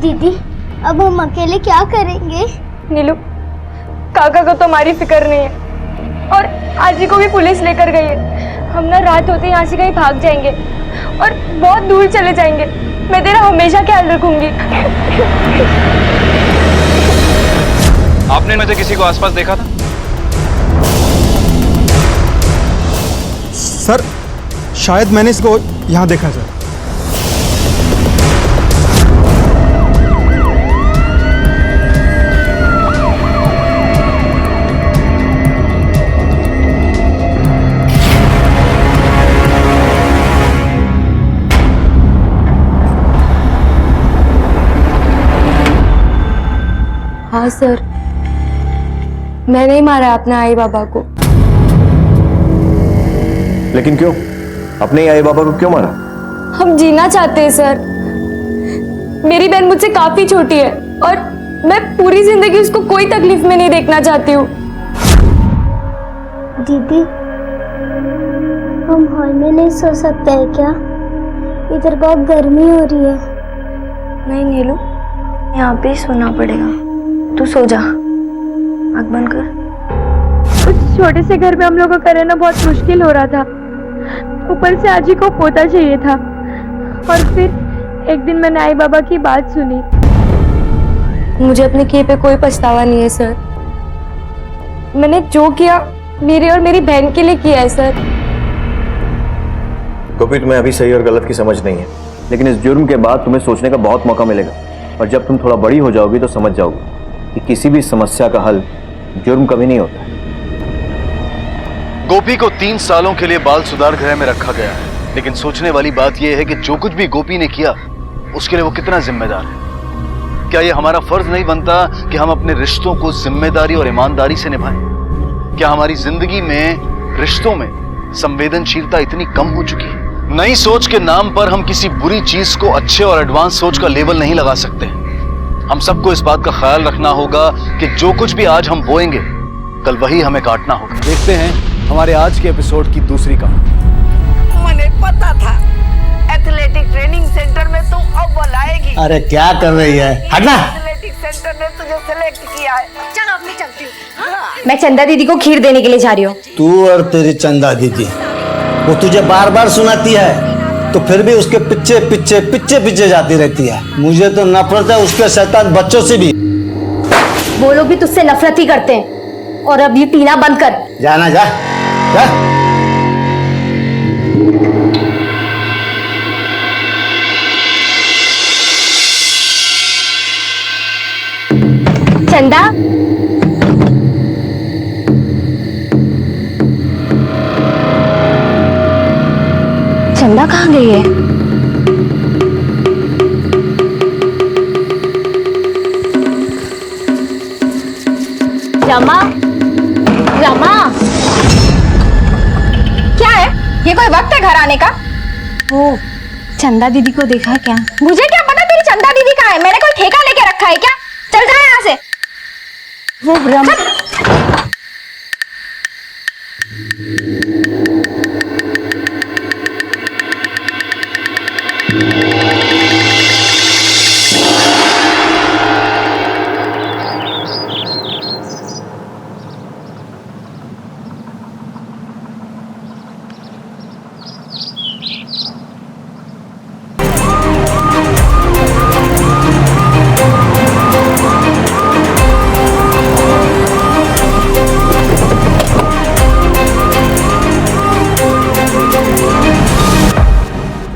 दीदी अब हम अकेले क्या करेंगे? नीलू, काका को तो हमारी फिक्र नहीं है और आजी को भी पुलिस लेकर गई है। हम ना रात होते यहाँ से कहीं भाग जाएंगे और बहुत दूर चले जाएंगे। मैं तेरा हमेशा ख्याल रखूंगी। आपने इनमें से किसी को आसपास देखा था? सर शायद मैंने इसको यहाँ देखा सर। हाँ सर, मैंने ही मारा अपने आई बाबा को। लेकिन क्यों? अपने ही आई बाबा को क्यों मारा? हम जीना चाहते हैं सर। मेरी बहन मुझसे काफी छोटी है और मैं पूरी जिंदगी उसको कोई तकलीफ में नहीं देखना चाहती हूँ। दीदी हम हॉल में नहीं सो सकते हैं क्या? इधर बहुत गर्मी हो रही है। नहीं नीलू, यहाँ पे ही सोना पड़ेगा। तू सो जा, आँख बंद कर। उस छोटे से घर में हम लोगों का रहना बहुत मुश्किल हो रहा था। ऊपर से आजी को पोता चाहिए था और फिर एक दिन मैंने आई बाबा की बात सुनी। मुझे अपने किए पे कोई पछतावा नहीं है सर। मैंने जो किया मेरे और मेरी बहन के लिए किया है सर। गोपी, तुम्हें अभी सही और गलत की समझ नहीं है, लेकिन इस जुर्म के बाद तुम्हें सोचने का बहुत मौका मिलेगा और जब तुम थोड़ा बड़ी हो जाओगी तो समझ जाओगी कि किसी भी समस्या का हल जुर्म कभी नहीं होता। गोपी को 3 सालों के लिए बाल सुधार गृह में रखा गया है, लेकिन सोचने वाली बात यह है कि जो कुछ भी गोपी ने किया उसके लिए वो कितना जिम्मेदार है। क्या ये हमारा फर्ज नहीं बनता कि हम अपने रिश्तों को जिम्मेदारी और ईमानदारी से निभाएं? क्या हमारी जिंदगी में रिश्तों में संवेदनशीलता इतनी कम हो चुकी है? नई सोच के नाम पर हम किसी बुरी चीज को अच्छे और एडवांस सोच का लेबल नहीं लगा सकते। हम सबको इस बात का ख्याल रखना होगा कि जो कुछ भी आज हम बोएंगे कल वही हमें काटना होगा। देखते हैं हमारे आज के एपिसोड की दूसरी कहानी। मुझे पता था एथलेटिक ट्रेनिंग सेंटर में तू अव्वल आएगी। अरे क्या कर रही है, हटना। एथलेटिक सेंटर ने तुझे सेलेक्ट किया है। चलो अब मैं चलती हूँ। मैं चंदा दीदी को खीर देने के लिए जा रही हूँ। तू और तेरी चंदा दीदी, वो तुझे बार बार सुनाती है तो फिर भी उसके पीछे पीछे पीछे पीछे जाती रहती है। मुझे तो नफरत है उसके शैतान बच्चों से भी। वो लोग भी तुझसे नफरत ही करते हैं। और अब ये पीना बंद कर। जाना जा, जा। चंदा, चंदा कहाँ गई है? रमा, रमा, क्या है? ये कोई वक्त है घर आने का? ओ, चंदा दीदी को देखा क्या? मुझे क्या पता तेरी चंदा दीदी कहाँ है? मैंने कोई ठेका लेके रखा है क्या? चल जा यहाँ से। वो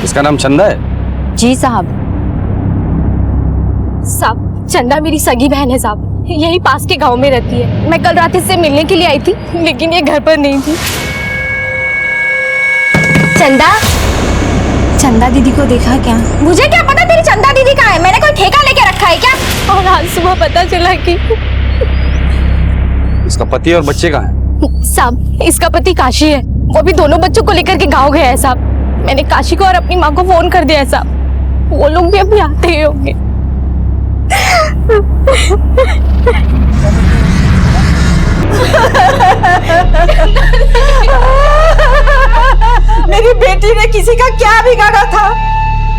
इसका नाम चंदा है? जी साहब। साहब, चंदा मेरी सगी बहन है साहब। यही पास के गांव में रहती है। मैं कल रात इससे मिलने के लिए आई थी, लेकिन ये घर पर नहीं थी। चंदा, चंदा दीदी को देखा क्या? मुझे क्या पता तेरी चंदा दीदी कहाँ है? मैंने कोई ठेका लेके रखा है क्या? और आज सुबह पता चला कि इसका पति और बच्चे कहाँ हैं? साहब, इसका पति काशी है। वो भी दोनों बच्चों को लेकर के गाँव गया है साहब। मैंने काशी को और अपनी माँ को फोन कर दिया है साहब। वो लोग भी अभी आते ही होंगे। मेरी बेटी ने किसी का क्या बिगाड़ा था?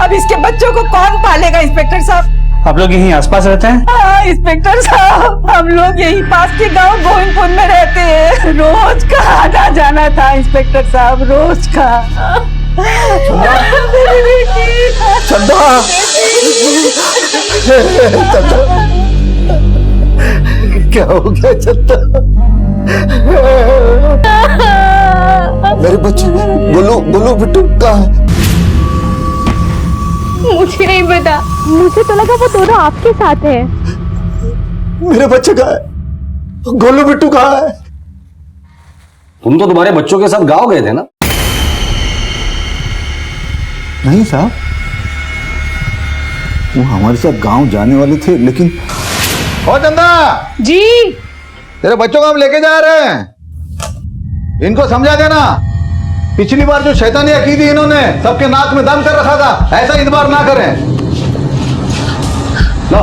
अब इसके बच्चों को कौन पालेगा इंस्पेक्टर साहब? आप लोग यहीं आसपास रहते हैं? हाँ इंस्पेक्टर साहब, हम लोग यही पास के गांव गोविंदपुर में रहते हैं। रोज का आना जाना था इंस्पेक्टर साहब, रोज का। मेरी बेटी चंदा, चंदा, क्या हो गया चंदा? मेरे बच्चे बोलो बोलो बिट्टू कहाँ है? मुझे नहीं पता। मुझे तो लगा वो दोनों आपके साथ है। मेरे बच्चे कहाँ है? गोलू बिट्टू कहाँ है? तुम तो तुम्हारे बच्चों के साथ गांव गए थे ना? नहीं साहब, वो हमारे साथ गांव जाने वाले थे, लेकिन ओ चंदा जी, तेरे बच्चों को हम लेके जा रहे हैं। इनको समझा देना, पिछली बार जो शैतानियां की थी इन्होंने, सबके नाक में दम कर रखा था, ऐसा इस बार ना करें। लो,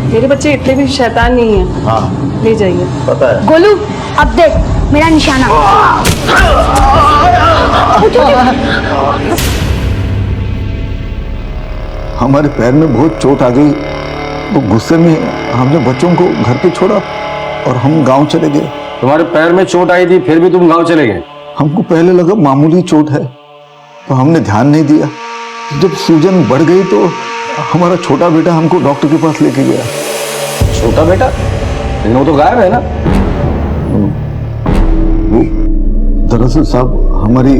मेरे बच्चे इतने भी शैतान नहीं है। हाँ ले जाइए। पता है। गोलू, अब देख मेरा निशाना। हमारे पैर में बहुत चोट आ गई, तो गुस्से में हमने बच्चों को घर पे छोड़ा और हम गांव चले गए। तुम्हारे पैर में चोट आई थी फिर भी तुम गांव चले गए? हमको पहले लगा मामूली चोट है, तो हमने ध्यान नहीं दिया। जब सूजन बढ़ गई तो हमारा छोटा बेटा हमको डॉक्टर के पास लेके गया। छोटा बेटा? लेकिन वो तो गायब है ना? वो दरअसल साहब हमारी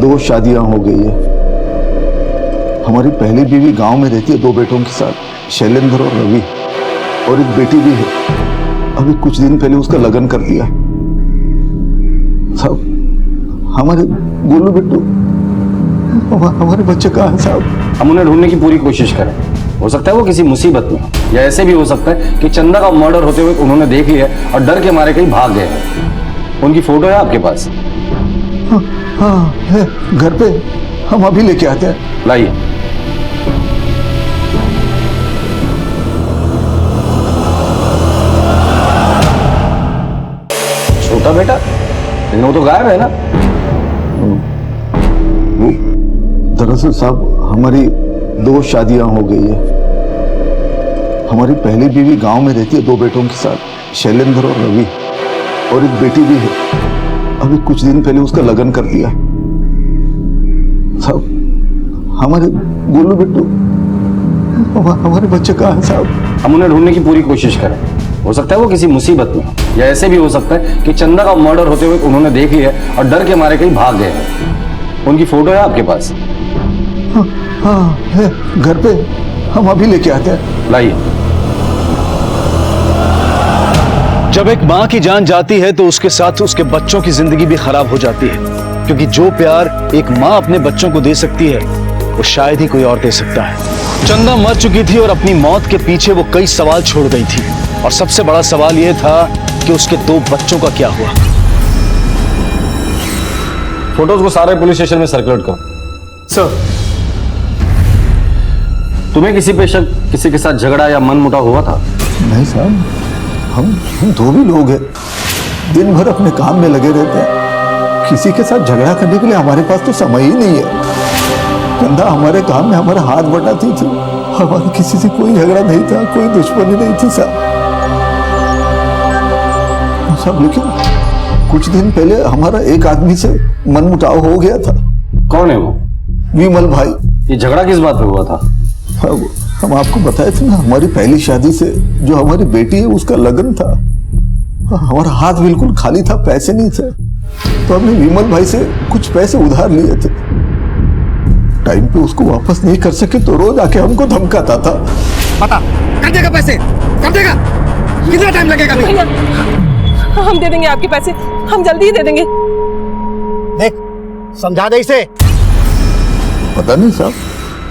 2 शादियां हो गई है। हमारी पहली बीवी गांव में रहती है 2 बेटों के साथ, शैलेंद्र और रवि, और एक बेटी भी है। अभी कुछ दिन पहले उसका लगन कर दिया। साहब हमारे गोलू बिट्टू हमारे बच्चे कहाँ हैं साहब? हम उन्हें ढूंढने की पूरी कोशिश करें। हो सकता है वो किसी मुसीबत में हो, या ऐसे भी हो सकता है कि चंदा का मर्डर होते हुए उन्होंने देख लिया और डर के मारे कहीं भाग गए। उनकी फोटो है आपके पास? हाँ है घर पे, हम अभी लेके आते हैं। लाइए। छोटा बेटा, लेकिन वो तो गायब है ना। दरअसल साहब हमारी 2 शादियां हो गई है। हमारी पहली बीवी गांव में रहती है 2 बेटों के साथ, शैलेंद्र और रवि, और एक बेटी भी है। अभी कुछ दिन पहले उसका लगन कर दिया। साहब हमारे गोलू बिट्टू हमारे बच्चे कहाँ हैं साहब? हम उन्हें ढूंढने की पूरी कोशिश करें। हो सकता है वो किसी मुसीबत में हो, या ऐसे भी हो सकता है कि चंदा का मर्डर होते हुए उन्होंने देख लिया और डर के मारे कहीं भाग गए। उनकी फोटो है आपके पास? हाँ है घर पे, हम अभी लेके आते हैं। लाइए। जब एक मां की जान जाती है तो उसके साथ उसके बच्चों की जिंदगी भी खराब हो जाती है, क्योंकि जो प्यार एक मां अपने बच्चों को दे सकती है वो शायद ही कोई और दे सकता है। चंदा मर चुकी थी और अपनी मौत के पीछे वो कई सवाल छोड़ गई थी, और सबसे बड़ा सवाल यह था कि उसके 2 बच्चों का क्या हुआ। फोटोज को सारे पुलिस स्टेशन में सर्कुलेट करो। सर, तुम्हें किसी पे शक, किसी के साथ झगड़ा या मनमुटाव हुआ था? नहीं साहब, हम 2 भी लोग हैं, दिन भर अपने काम में लगे रहते हैं। किसी के साथ झगड़ा करने के लिए हमारे पास तो समय ही नहीं है। चंदा हमारे काम में हमारा हाथ बटाती थी, हमारा किसी से कोई झगड़ा नहीं था, कोई दुश्मनी नहीं थी साहब। लेकिन कुछ दिन पहले हमारा एक आदमी से मनमुटाव हो गया था। कौन है वो? विमल भाई। ये झगड़ा किस बात पे हुआ था? हम आपको बताए थे ना, हमारी पहली शादी से जो हमारी बेटी है उसका लगन था। हमारा हाथ बिल्कुल खाली था, पैसे नहीं थे, तो हमने विमल भाई से कुछ पैसे उधार लिए थे। टाइम पे उसको वापस नहीं कर सके तो रोज आके हमको धमकाता था। पता कर देगा, पैसे कर देगा, कितना टाइम लगेगा? हम दे देंगे आपके पैसे, हम जल्दी ही दे देंगे। देख समझा दे इसे। पता नहीं साहब,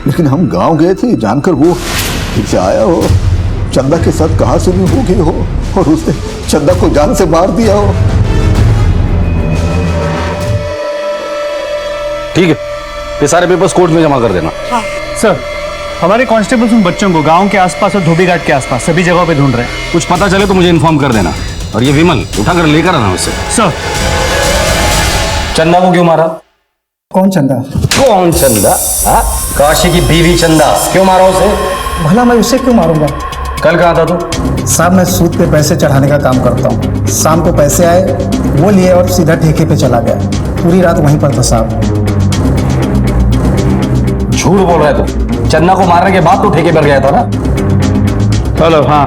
लेकिन हम गांव गए थे जानकर वो फिर से आया हो, चंदा के साथ कहां सुनी हो गई हो और उसने चंदा को जान से मार दिया हो। ठीक है, ये सारे पेपर्स कोर्ट में जमा कर देना। हाँ। सर, हमारे कांस्टेबल्स उन बच्चों को गांव के आसपास और धोबी घाट के आसपास सभी जगहों पे ढूंढ रहे हैं। कुछ पता चले तो मुझे इन्फॉर्म कर देना। और ये विमल उठाकर लेकर आना उससे। सर। चंदा को क्यों मारा? कौन चंदा? कौन चंदा? काशी की बीवी चंदा, क्यों मारा उसे? भला मैं उसे क्यों मारूंगा? कल कहाँ था तू? साहब मैं सूद पे पैसे चढ़ाने का काम करता हूँ। शाम को पैसे आए, वो लिए और सीधा ठेके पे चला गया। पूरी रात वहीं पर था साहब। झूठ बोल रहा है तू। चंदा को मारने के बाद तो ठेके पर गया था ना? हेलो, हाँ,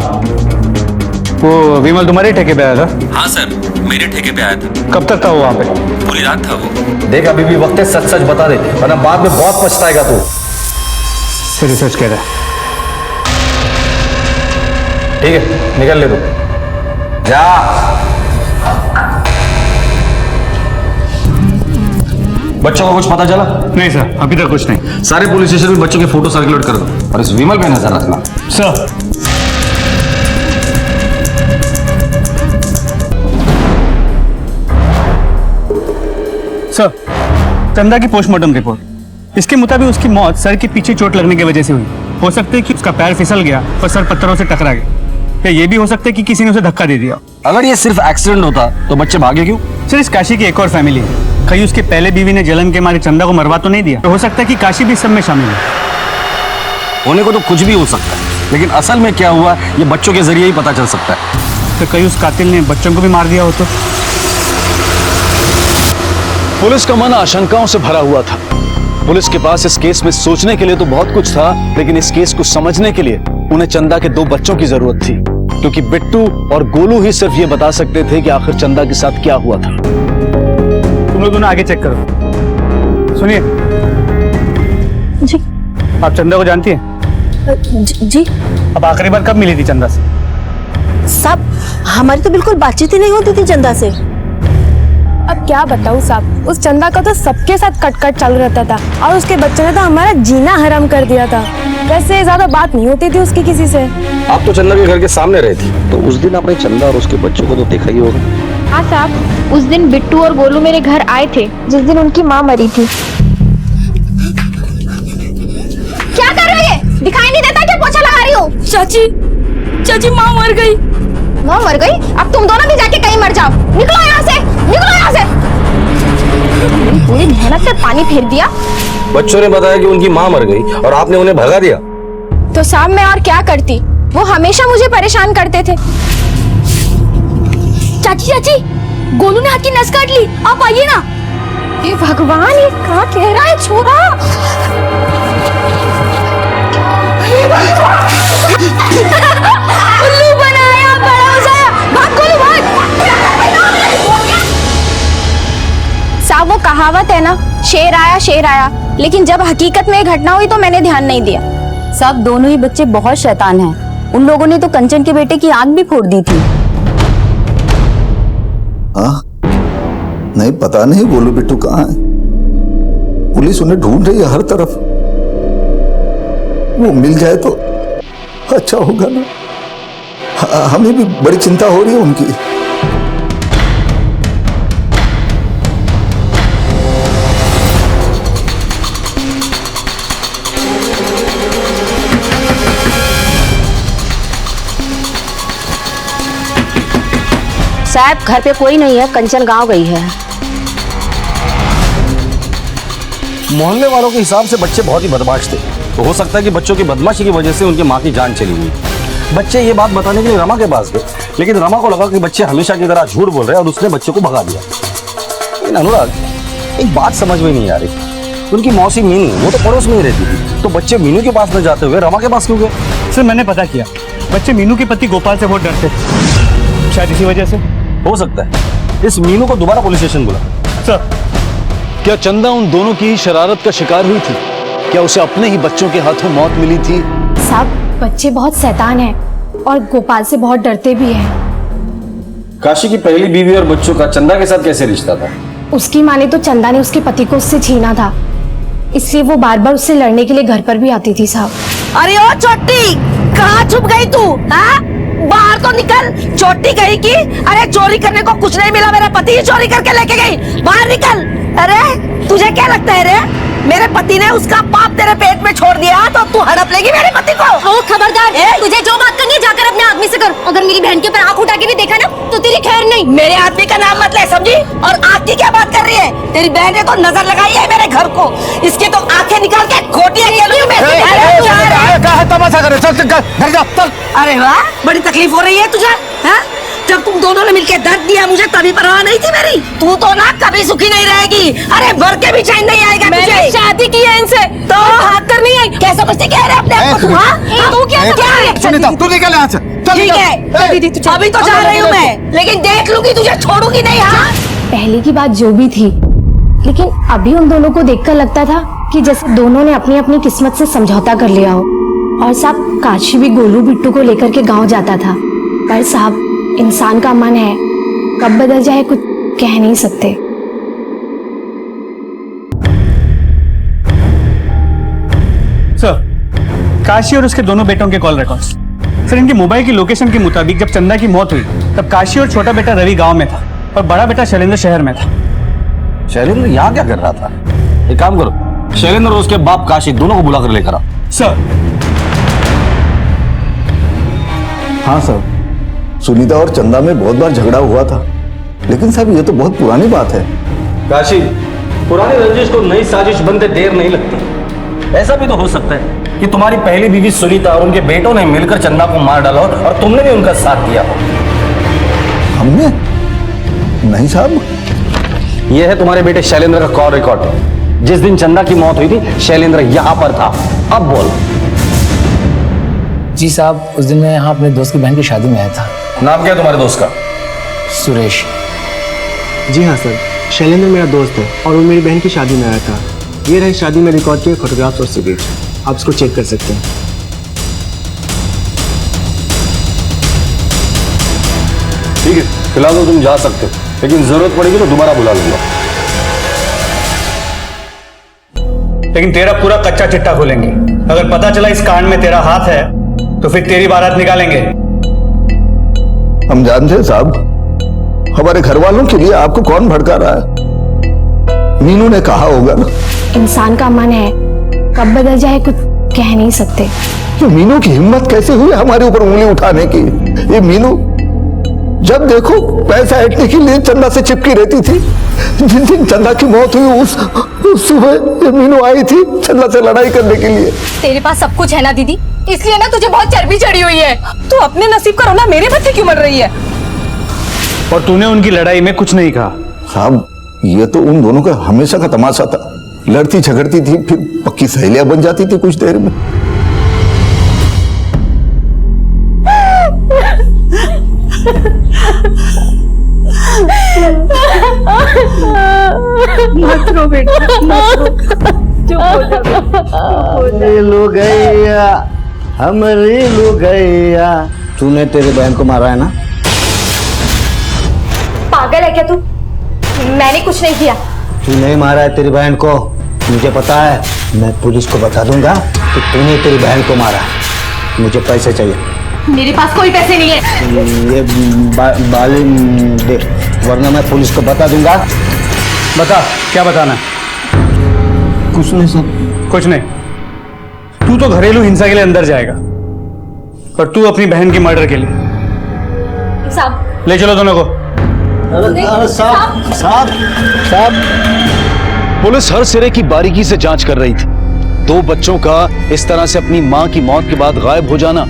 वो विमल तुम्हारे ठेके पे आया था? हाँ सर, मेरे ठेके पे आया था। कब तक था वो वहाँ पे? पूरी रात था वो। देख अभी भी वक्त है, सच सच बता दे, वरना बाद में बहुत पछताएगा तू। फिर सच कह रहा है। ठीक है, निकल ले तू, जा। बच्चों को कुछ पता चला? नहीं सर, अभी तक कुछ नहीं। सारे पुलिस स्टेशन में बच्चों के फोटो सर्कुलेट कर दो और इस विमल पे नजर रखना। सर। सर, चंदा की पोस्टमार्टम रिपोर्ट, इसके मुताबिक उसकी मौत सर के पीछे चोट लगने की वजह से हुई। हो सकता है कि उसका पैर फिसल गया और सर पत्थरों से टकरा गया, या ये भी हो सकता है कि किसी ने उसे धक्का दे दिया। अगर ये सिर्फ एक्सीडेंट होता तो बच्चे भागे क्यों? सर, इस काशी की एक और फैमिली है। कहीं उसके पहले बीवी ने जलन के मारे चंदा को मरवा तो नहीं दिया? तो हो सकता है कि काशी भी सब में शामिल है। होने को तो कुछ भी हो सकता है, लेकिन असल में क्या हुआ ये बच्चों के जरिए ही पता चल सकता है। तो कहीं उस कातिल ने बच्चों को भी मार दिया हो तो? पुलिस का मन आशंकाओं से भरा हुआ था। पुलिस के पास इस केस में सोचने के लिए तो बहुत कुछ था, लेकिन इस केस को समझने के लिए उन्हें चंदा के 2 बच्चों की जरूरत थी, क्योंकि बिट्टू और गोलू ही सिर्फ ये बता सकते थे कि आखिर चंदा के साथ क्या हुआ था। तुम लोग दोनों आगे चेक करो। सुनिए जी, आप चंदा को जानती हैं? जी। अब आखिरी बार कब मिली थी चंदा से? साहब, हमारी तो बिल्कुल बातचीत ही नहीं होती थी चंदा से। अब क्या बताऊँ साहब, उस चंदा का तो सबके साथ कट चालू रहता था और उसके बच्चों ने तो हमारा जीना हराम कर दिया था। वैसे ज्यादा बात नहीं होती थी उसकी किसी से। आप तो चंदा के घर के सामने रहे थी, तो उस दिन आपने चंदा और उसके बच्चों को तो देखा ही होगा। हाँ साहब, उस दिन बिट्टू और गोलू मेरे घर आए थे जिस दिन उनकी माँ मरी थी। क्या कर रही है? दिखाई नहीं देता क्या पोछा लगा रही हो? चाची माँ मर गई। माँ मर गई? अब तुम दोनों भी जाके कहीं मर जाओ। निकलो यहाँ से, निकलो यहाँ से। पूरी मेहनत पे पानी फेर दिया। बच्चों ने बताया कि उनकी माँ मर गई और आपने उन्हें भगा दिया। तो साहब मैं और क्या करती, वो हमेशा मुझे परेशान करते थे। चाची गोलू ने हाथ की नस काट ली, आप आइए ना। हे भगवान, ये क्या कह रहा है छोरा? उल्लू बनाया, बड़ा हो जाया। भाग गोलू भाग। साहब वो कहावत है ना, शेर आया, लेकिन जब हकीकत में घटना हुई तो मैंने ध्यान नहीं दिया। सब दोनों ही बच्चे बहुत शैतान हैं। उन लोगों ने तो कंचन के बेटे की आंख भी फोड़ दी थी। हाँ, नहीं पता नहीं गोलू बिट्टू कहाँ है। पुलिस उन्हें ढूंढ रही है हर तरफ। वो मिल जाए तो अच्छा होगा ना। हमें भी बड़ी चिंता हो रही है उनकी। साहब घर पे कोई नहीं है, कंचन गांव गई है। मोहल्ले वालों के हिसाब से बच्चे बहुत ही बदमाश थे, तो हो सकता है कि बच्चों की बदमाशी की वजह से उनकी माँ की जान चली गई। बच्चे ये बात बताने के लिए रमा के पास गए, लेकिन रमा को लगा कि बच्चे हमेशा की तरह झूठ बोल रहे हैं और उसने बच्चों को भगा दिया। लेकिन अनुराग, एक बात समझ में नहीं आ रही। उनकी मौसी मीनू, वो तो पड़ोस में ही रहती थी, तो बच्चे मीनू के पास न जाते हुए रमा के पास क्यों गए? सर मैंने पता किया, बच्चे मीनू के पति गोपाल से बहुत डरते थे, शायद इसी वजह से। हो सकता है। इस मीनू को दोबारा पुलिस स्टेशन बुला। सर, क्या चंदा उन दोनों की शरारत का शिकार हुई थी? क्या उसे अपने ही बच्चों के हाथों मौत मिली थी? साहब बच्चे बहुत शैतान हैं और गोपाल से बहुत डरते भी हैं। काशी की पहली बीवी और बच्चों का चंदा के साथ कैसे रिश्ता था? उसकी माँ ने तो चंदा ने उसके पति को उससे छीना था, इसलिए वो बार बार उससे लड़ने के लिए घर पर भी आती थी। साहब अरे ओ छोटी, कहाँ छुप गई तू? हाँ, बाहर तो निकल। छोटी गई की? अरे चोरी करने को कुछ नहीं मिला, मेरा पति ही चोरी करके लेके गई। बाहर निकल। अरे तुझे क्या लगता है रे, मेरे पति ने उसका पाप तेरे पेट में छोड़ दिया तो तू हड़प लेगी मेरे पति को? ओ खबरदार, तुझे जो बात करनी है जाकर अपने आदमी से कर। अगर मेरी बहन के ऊपर आंख उठा के भी देखा ना तो तेरी खैर नहीं। मेरे आदमी का नाम मत ले, समझी? और आंख की क्या बात कर रही है? तेरी बहन ने तो नजर लगाई है मेरे घर को, इसकी तो आंखें निकाल के खोटियां तमाशा करे। चल घर जा, चल। अरे वाह, बड़ी तकलीफ हो रही है तुझे? हाँ? जब तुम दोनों ने मिलकर दर्द दिया मुझे तभी परवाह नहीं थी मेरी। तू तो ना कभी सुखी नहीं रहेगी। अरे मर के भी चैन नहीं आएगा तुझे। मैंने शादी की है इनसे तो भाग कर नहीं आई। कैसे बचते कह रहे अपने आप को? तू क्या सुनीता, तू निकल यहाँ से। ठीक है दीदी, अभी तो जा रही हूँ मैं, लेकिन देख लूंगी तुझे, छोड़ूंगी नहीं। हाँ, पहले की बात जो भी थी, लेकिन अभी उन दोनों को देखकर लगता था कि जैसे दोनों ने अपनी अपनी किस्मत से समझौता कर लिया हो। और साहब काशी भी गोलू बिट्टू को लेकर के गांव जाता था, पर साहब इंसान का मन है, कब बदल जाए कुछ कह नहीं सकते। सर, काशी और उसके दोनों बेटों के कॉल रिकॉर्ड्स। सर इनके मोबाइल की लोकेशन के मुताबिक जब चंदा की मौत हुई तब काशी और छोटा बेटा रवि गांव में था और बड़ा बेटा शैलेंद्र शहर में था। शैलेंद्र यहाँ क्या कर रहा था? एक काम करो, शैलेंद्र और उसके बाप काशी दोनों को बुला कर लेकर आओ। सर। हाँ सर, सुनीता और चंदा में बहुत बार झगड़ा हुआ था, लेकिन साहब ये तो बहुत पुरानी बात है। काशी, पुरानी रंजिश को नई साजिश बनते देर नहीं लगती। ऐसा भी तो हो सकता है कि तुम्हारी पहली बीवी सुनीता और उनके बेटों ने मिलकर चंदा को मार डाला और तुमने भी उनका साथ दिया हो। हमने? नहीं साहब। यह है तुम्हारे बेटे शैलेंद्र का कॉल रिकॉर्ड। जिस दिन चंदा की मौत हुई थी शैलेंद्र यहाँ पर था। अब बोल। जी साहब, उस दिन मैं यहाँ अपने दोस्त की बहन की शादी में आया था। नाम क्या है तुम्हारे दोस्त का? सुरेश। जी हाँ सर, शैलेंद्र मेरा दोस्त है और वो मेरी बहन की शादी में आया था। ये रहे शादी में रिकॉर्ड किए फोटोग्राफ्स और सिगरेट, आप इसको चेक कर सकते हैं। ठीक है, फिलहाल तो तुम जा सकते हो। लेकिन जरूरत पड़ेगी तो दोबारा बुला लूंगा। लेकिन तेरा पूरा कच्चा चिट्ठा खोलेंगे। अगर पता चला इस कांड में तेरा हाथ है तो फिर तेरी बारात निकालेंगे। हम जानते हैं साहब, हमारे घर वालों के लिए आपको कौन भड़का रहा है? मीनू ने कहा होगा ना। इंसान का मन है, कब बदल जाए कुछ कह नहीं सकते। तो मीनू की हिम्मत कैसे हुई हमारे ऊपर उंगली उठाने की? ये मीनू जब देखो पैसा ऐंठने के लिए चंदा से चिपकी रहती थी। जिन दिन चंदा की मौत हुई उस सुबह ये मीनू आई थी चंदा से लड़ाई करने के लिए। तेरे पास सब कुछ है ना दीदी, इसलिए ना तुझे बहुत चर्बी चढ़ी हुई है। तू अपने नसीब का रोना मेरे बच्चे क्यों मर रही है? और तूने उनकी लड़ाई में कुछ नहीं कहा। साहब ये तो उन दोनों का हमेशा का तमाशा था। लड़ती झगड़ती थी, फिर पक्की सहेलियां बन जाती थी कुछ देर में। मत रो बेटा, मत रो। चुप हो जा बेटा। लो गैया हमारी लो गैया। तूने तेरे बहन को मारा है ना? पागल है क्या तू? मैंने कुछ नहीं किया। तू नहीं मारा है तेरी बहन को, मुझे पता है। मैं पुलिस को बता दूंगा कि तूने तेरी बहन को मारा है। मुझे पैसे चाहिए। मेरे पास कोई पैसे नहीं है। ये बाली दे, वरना मैं पुलिस को बता दूंगा। बता, क्या बताना है? कुछ नहीं सर। कुछ नहीं। तू तो घरेलू हिंसा के लिए अंदर जाएगा और तू अपनी बहन की मर्डर के लिए। साहब ले चलो दोनों को। साहब साहब साहब। पुलिस हर सिरे की बारीकी से जांच कर रही थी। दो बच्चों का इस तरह से अपनी मां की मौत के बाद गायब हो जाना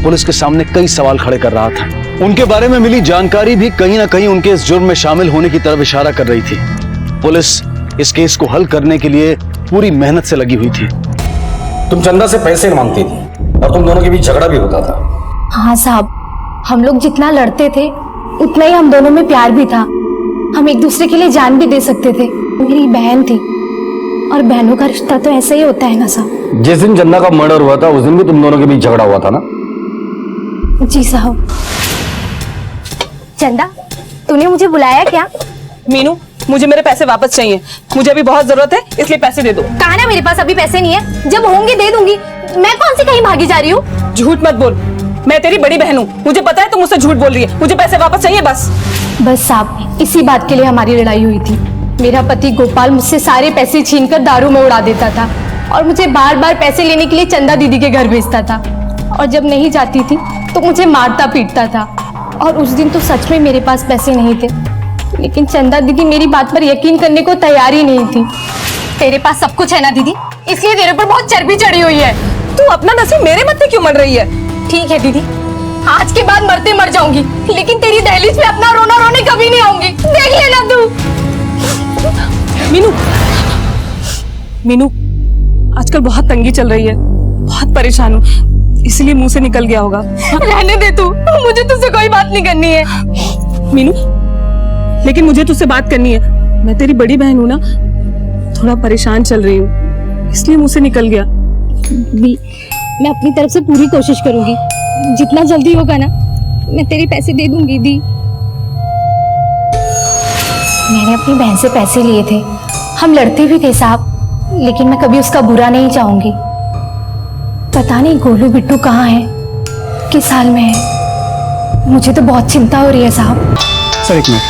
पुलिस के सामने कई सवाल खड़े कर रहा था। उनके बारे में मिली जानकारी भी कहीं ना कहीं उनके इस जुर्म में शामिल होने की तरफ इशारा कर रही थी। पुलिस इस केस को हल करने के लिए पूरी मेहनत से लगी हुई थी। तुम चंदा से पैसे मांगती थी और तुम दोनों के बीच झगड़ा भी होता था। हाँ साहब, हम लोग जितना लड़ते थे उतना ही हम दोनों में प्यार भी था। हम एक दूसरे के लिए जान भी दे सकते थे। मेरी बहन थी और बहनों का रिश्ता तो ऐसा ही होता है ना साहब। जिस दिन चंदा का मर्डर हुआ था उस दिन भी तुम दोनों के बीच झगड़ा हुआ था ना? जी साहब। चंदा, तूने मुझे बुलाया क्या? मीनू, मुझे मेरे पैसे वापस चाहिए। मुझे अभी बहुत जरूरत है, इसलिए पैसे दे दो। कहा ना मेरे पास अभी पैसे नहीं है, जब होंगे दे दूंगी। मैं कौन सी कहीं भागी जा रही हूँ? झूठ मत बोल, मैं तेरी बड़ी बहन हूँ। मुझे पता है तुम मुझसे झूठ बोल रही है। मुझे पैसे वापस चाहिए बस। बस साहब, इसी बात के लिए हमारी लड़ाई हुई थी। मेरा पति गोपाल मुझसे सारे पैसे छीनकर दारू में उड़ा देता था और मुझे बार बार पैसे लेने के लिए चंदा दीदी के घर भेजता था। और जब नहीं जाती थी तो मुझे मारता पीटता था। और उस दिन तो सच में मेरे पास पैसे नहीं थे, लेकिन चंदा दीदी मेरी बात पर यकीन करने को तैयार ही नहीं थी। तेरे पास सब कुछ है ना दीदी, इसलिए तेरे पर बहुत चर्बी चढ़ी हुई है। तू अपना नसीब मेरे मत्थे क्यों मर रही है? ठीक है दीदी, आज के बाद मरते मर जाऊंगी, लेकिन तेरी दहलीज पे अपना रोना रोने कभी नहीं आऊंगी। देख लेना तू। मीनू, मीनू, आजकल बहुत तंगी चल रही है, बहुत परेशान हूँ, इसलिए मुंह से निकल गया होगा। रहने दे तू, मुझे तुझसे कोई बात नहीं करनी है। मीनू, लेकिन मुझे तुझसे बात करनी है। मैं तेरी बड़ी बहन हूँ ना, थोड़ा परेशान चल रही हूँ, इसलिए मुंह से निकल गया। मैं अपनी तरफ से पूरी कोशिश करूंगी, जितना जल्दी होगा ना मैं तेरे पैसे दे दूंगी दी। मैंने अपनी बहन से पैसे लिए थे, हम लड़ते भी थे साहब, लेकिन मैं कभी उसका बुरा नहीं चाहूंगी। पता नहीं गोलू बिट्टू कहाँ है, किस हाल में है, मुझे तो बहुत चिंता हो रही है साहब। सर एक मिनट।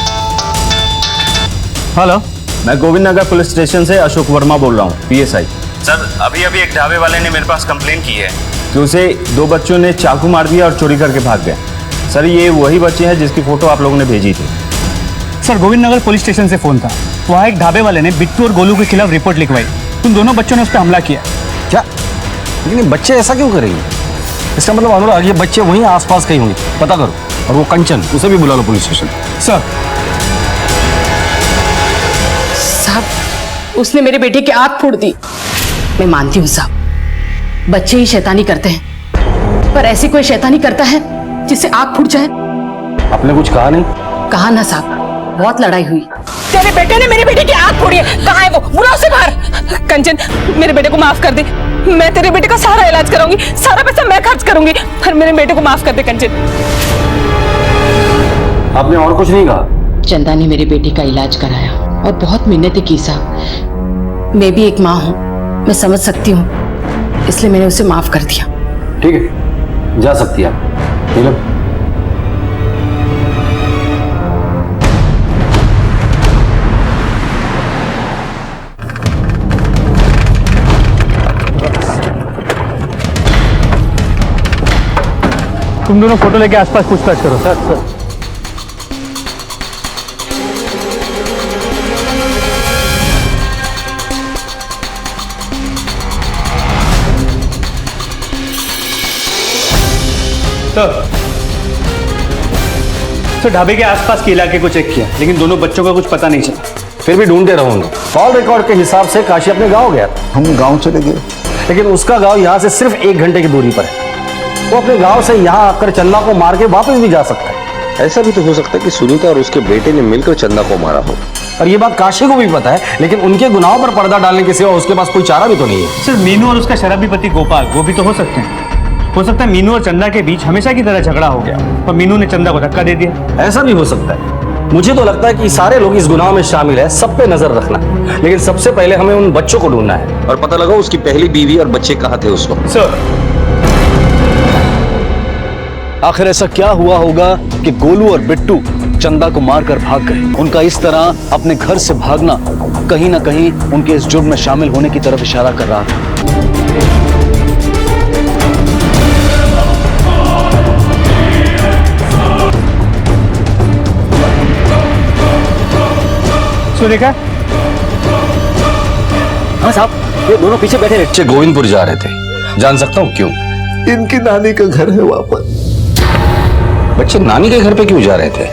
हेलो, मैं गोविंद नगर पुलिस स्टेशन से अशोक वर्मा बोल रहा हूँ, PSI। सर अभी अभी एक ढाबे वाले ने मेरे पास कंप्लेन की है कि उसे दो बच्चों ने चाकू मार दिया और चोरी करके भाग गए। सर ये वही बच्चे हैं जिसकी फोटो आप लोगों ने भेजी थी। Sir Govind Nagar police station से फोन था। वहाँ एक ढाबे वाले ने बिट्टू और गोलू के खिलाफ रिपोर्ट लिखवाई। तुम दोनों बच्चों ने उस पर हमला किया। क्या? लेकिन बच्चे ऐसा क्यों करेंगे? इसका मतलब अनुराग ये बच्चे वहीं आसपास कहीं होंगे, पता करो। और वो कंचन, उसे भी बुला लो पुलिस स्टेशन। सर साहब, उसने मेरे बेटे की आंख फोड़ दी। मैं मानती हूँ साहब, बच्चे ही शैतानी करते हैं, पर ऐसी कोई शैतानी करता है जिससे आंख फूट जाए? आपने कुछ कहा नहीं? कहा ना साहब, बहुत लड़ाई हुई। तेरे बेटे ने मेरे बेटे की आंख फोड़ी है। कहाँ है वो? बुला उसे बाहर। कंचन, मेरे बेटे को माफ कर दे। मैं तेरे बेटे का सारा इलाज कराऊंगी, सारा पैसा मैं खर्च करूंगी, पर मेरे बेटे को माफ कर दे कंचन। आपने और कुछ नहीं कहा? चंदा ने मेरे बेटे का इलाज कराया और बहुत मिन्नतें की साहब। मैं भी एक माँ हूँ, मैं समझ सकती हूँ, इसलिए मैंने उसे माफ कर दिया। ठीक है, जा सकती है आप। नीलम, तुम दोनों फोटो लेके आसपास पूछताछ करो। सर सर ढाबे के आसपास के इलाके को चेक किया, लेकिन दोनों बच्चों का कुछ पता नहीं चला। फिर भी ढूंढते रहूंगा। कॉल रिकॉर्ड के हिसाब से काशी अपने गांव गया था। हम गांव चले गए, लेकिन उसका गांव यहाँ से सिर्फ 1 घंटे की दूरी पर है। वो अपने गांव से यहाँ आकर चंदा को मार के वापस भी जा सकता है। ऐसा भी तो हो सकता है कि सुनीता और उसके बेटे ने मिलकर चंदा को मारा हो। और ये बात काशी को भी पता है, लेकिन उनके गुनाहों पर पर्दा डालने के सिवा उसके पास कोई चारा भी तो नहीं है। सर मीनू और उसका शराबी पति गोपाल, वो भी तो हो सकते हैं। हो सकता है मीनू और चंदा के बीच हमेशा की तरह झगड़ा हो गया और मीनू ने चंदा को धक्का दे दिया। ऐसा भी हो सकता है। मुझे तो लगता है कि सारे लोग इस गुनाह में शामिल है, सब पे नजर रखना है। लेकिन सबसे पहले हमें उन बच्चों को ढूंढना है। और पता लगा उसकी पहली बीवी और बच्चे कहाँ थे उस वक्त। सर आखिर ऐसा क्या हुआ होगा कि गोलू और बिट्टू चंदा को मारकर भाग गए? उनका इस तरह अपने घर से भागना कहीं ना कहीं उनके इस जुर्म में शामिल होने की तरफ इशारा कर रहा था। देखा? हाँ साहब, ये दोनों पीछे बैठे बच्चे गोविंदपुर जा रहे थे। जान सकता हूँ क्यों? इनकी नानी का घर है वहां पर। बच्चे नानी के घर पे क्यों जा रहे थे?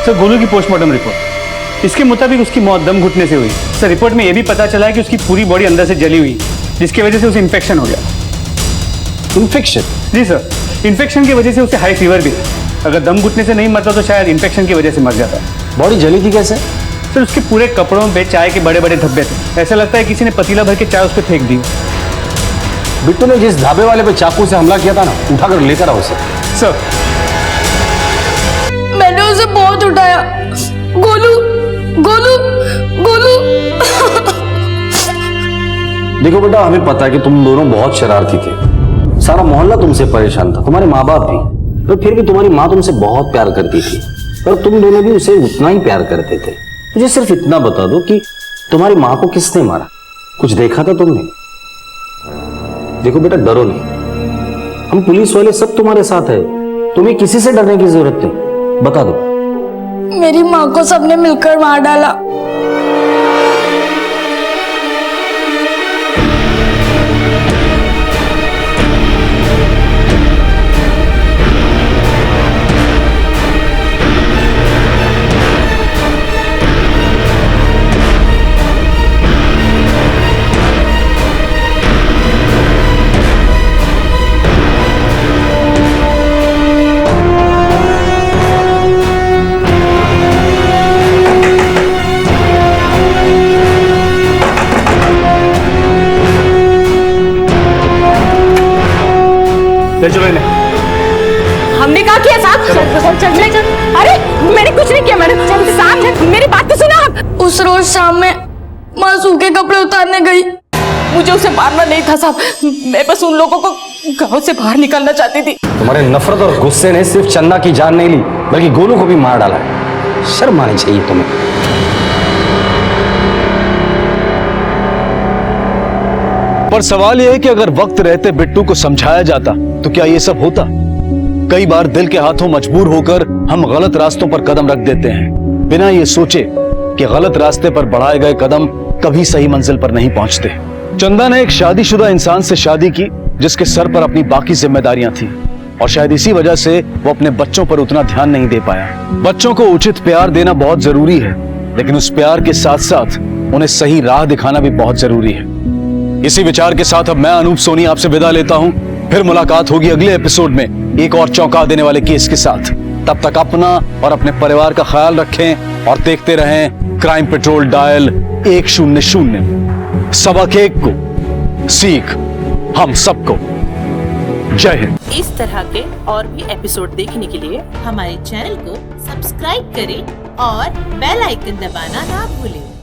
सर गोलू की पोस्टमार्टम रिपोर्ट, इसके मुताबिक उसकी मौत दम घुटने से हुई। सर रिपोर्ट में यह भी पता चला है कि उसकी पूरी बॉडी अंदर से जली हुई, जिसकी वजह से उसे इन्फेक्शन हो गया। इन्फेक्शन? जी सर, इन्फेक्शन की वजह से उसे हाई फीवर भी। अगर दम घुटने से नहीं मरता तो शायद इन्फेक्शन की वजह से मर जाता। बॉडी जली थी कैसे? सर उसके पूरे कपड़ों पे चाय के बड़े बड़े धब्बे थे। ऐसा लगता है किसी ने पतीला भर के चाय उस पर फेंक दी। बिट्टू ने जिस ढाबे वाले पे चाकू से हमला किया था ना, उठाकर लेकर आओ उसे। सर मैंने उसे बहुत उठाया। गोलू गोलू गोलू। देखो बेटा, हमें पता है कि तुम दोनों बहुत शरारती थे। सारा मोहल्ला तुमसे परेशान था, तुम्हारे माँ बाप भी। पर फिर भी तुम्हारी माँ तुमसे बहुत प्यार करती थी, पर तुम दोनों भी उसे उतना ही प्यार करते थे। मुझे सिर्फ इतना बता दो कि तुम्हारी माँ को किसने मारा? कुछ देखा था तुमने? देखो बेटा, डरो नहीं, हम पुलिस वाले सब तुम्हारे साथ है। तुम्हें किसी से डरने की जरूरत नहीं। बता दो। मेरी माँ को सबने मिलकर मार डाला। चलो इन्हें। हमने कहा किया साहब? अरे मैंने कुछ नहीं किया मैडम। साहब मेरी बात तो सुना आप। उस रोज शाम में माँ सूखे कपड़े उतारने गई। मुझे उसे मारना नहीं था साहब, मैं बस उन लोगों को गांव से बाहर निकालना चाहती थी। तुम्हारे नफरत और गुस्से ने सिर्फ चंदा की जान नहीं ली, बल्कि गोलू को भी मार डाला है। शर्म आनी चाहिए तुम्हें। पर सवाल यह है कि अगर वक्त रहते बिट्टू को समझाया जाता तो क्या ये सब होता? कई बार दिल के हाथों मजबूर होकर हम गलत रास्तों पर कदम रख देते हैं, बिना ये सोचे कि गलत रास्ते पर बढ़ाए गए कदम कभी सही मंजिल पर नहीं पहुंचते। चंदा ने एक शादीशुदा इंसान से शादी की जिसके सर पर अपनी बाकी जिम्मेदारियां थी, और शायद इसी वजह से वो अपने बच्चों पर उतना ध्यान नहीं दे पाया। बच्चों को उचित प्यार देना बहुत जरूरी है, लेकिन उस प्यार के साथ साथ उन्हें सही राह दिखाना भी बहुत जरूरी है। इसी विचार के साथ अब मैं अनूप सोनी आपसे विदा लेता हूं। फिर मुलाकात होगी अगले एपिसोड में एक और चौंका देने वाले केस के साथ। तब तक अपना और अपने परिवार का ख्याल रखें और देखते रहें क्राइम पेट्रोल डायल 100। सबक एक को सीख हम सबको। जय हिंद। इस तरह के और भी एपिसोड देखने के लिए हमारे चैनल को सब्सक्राइब करें और बेल आइकन दबाना ना भूलें।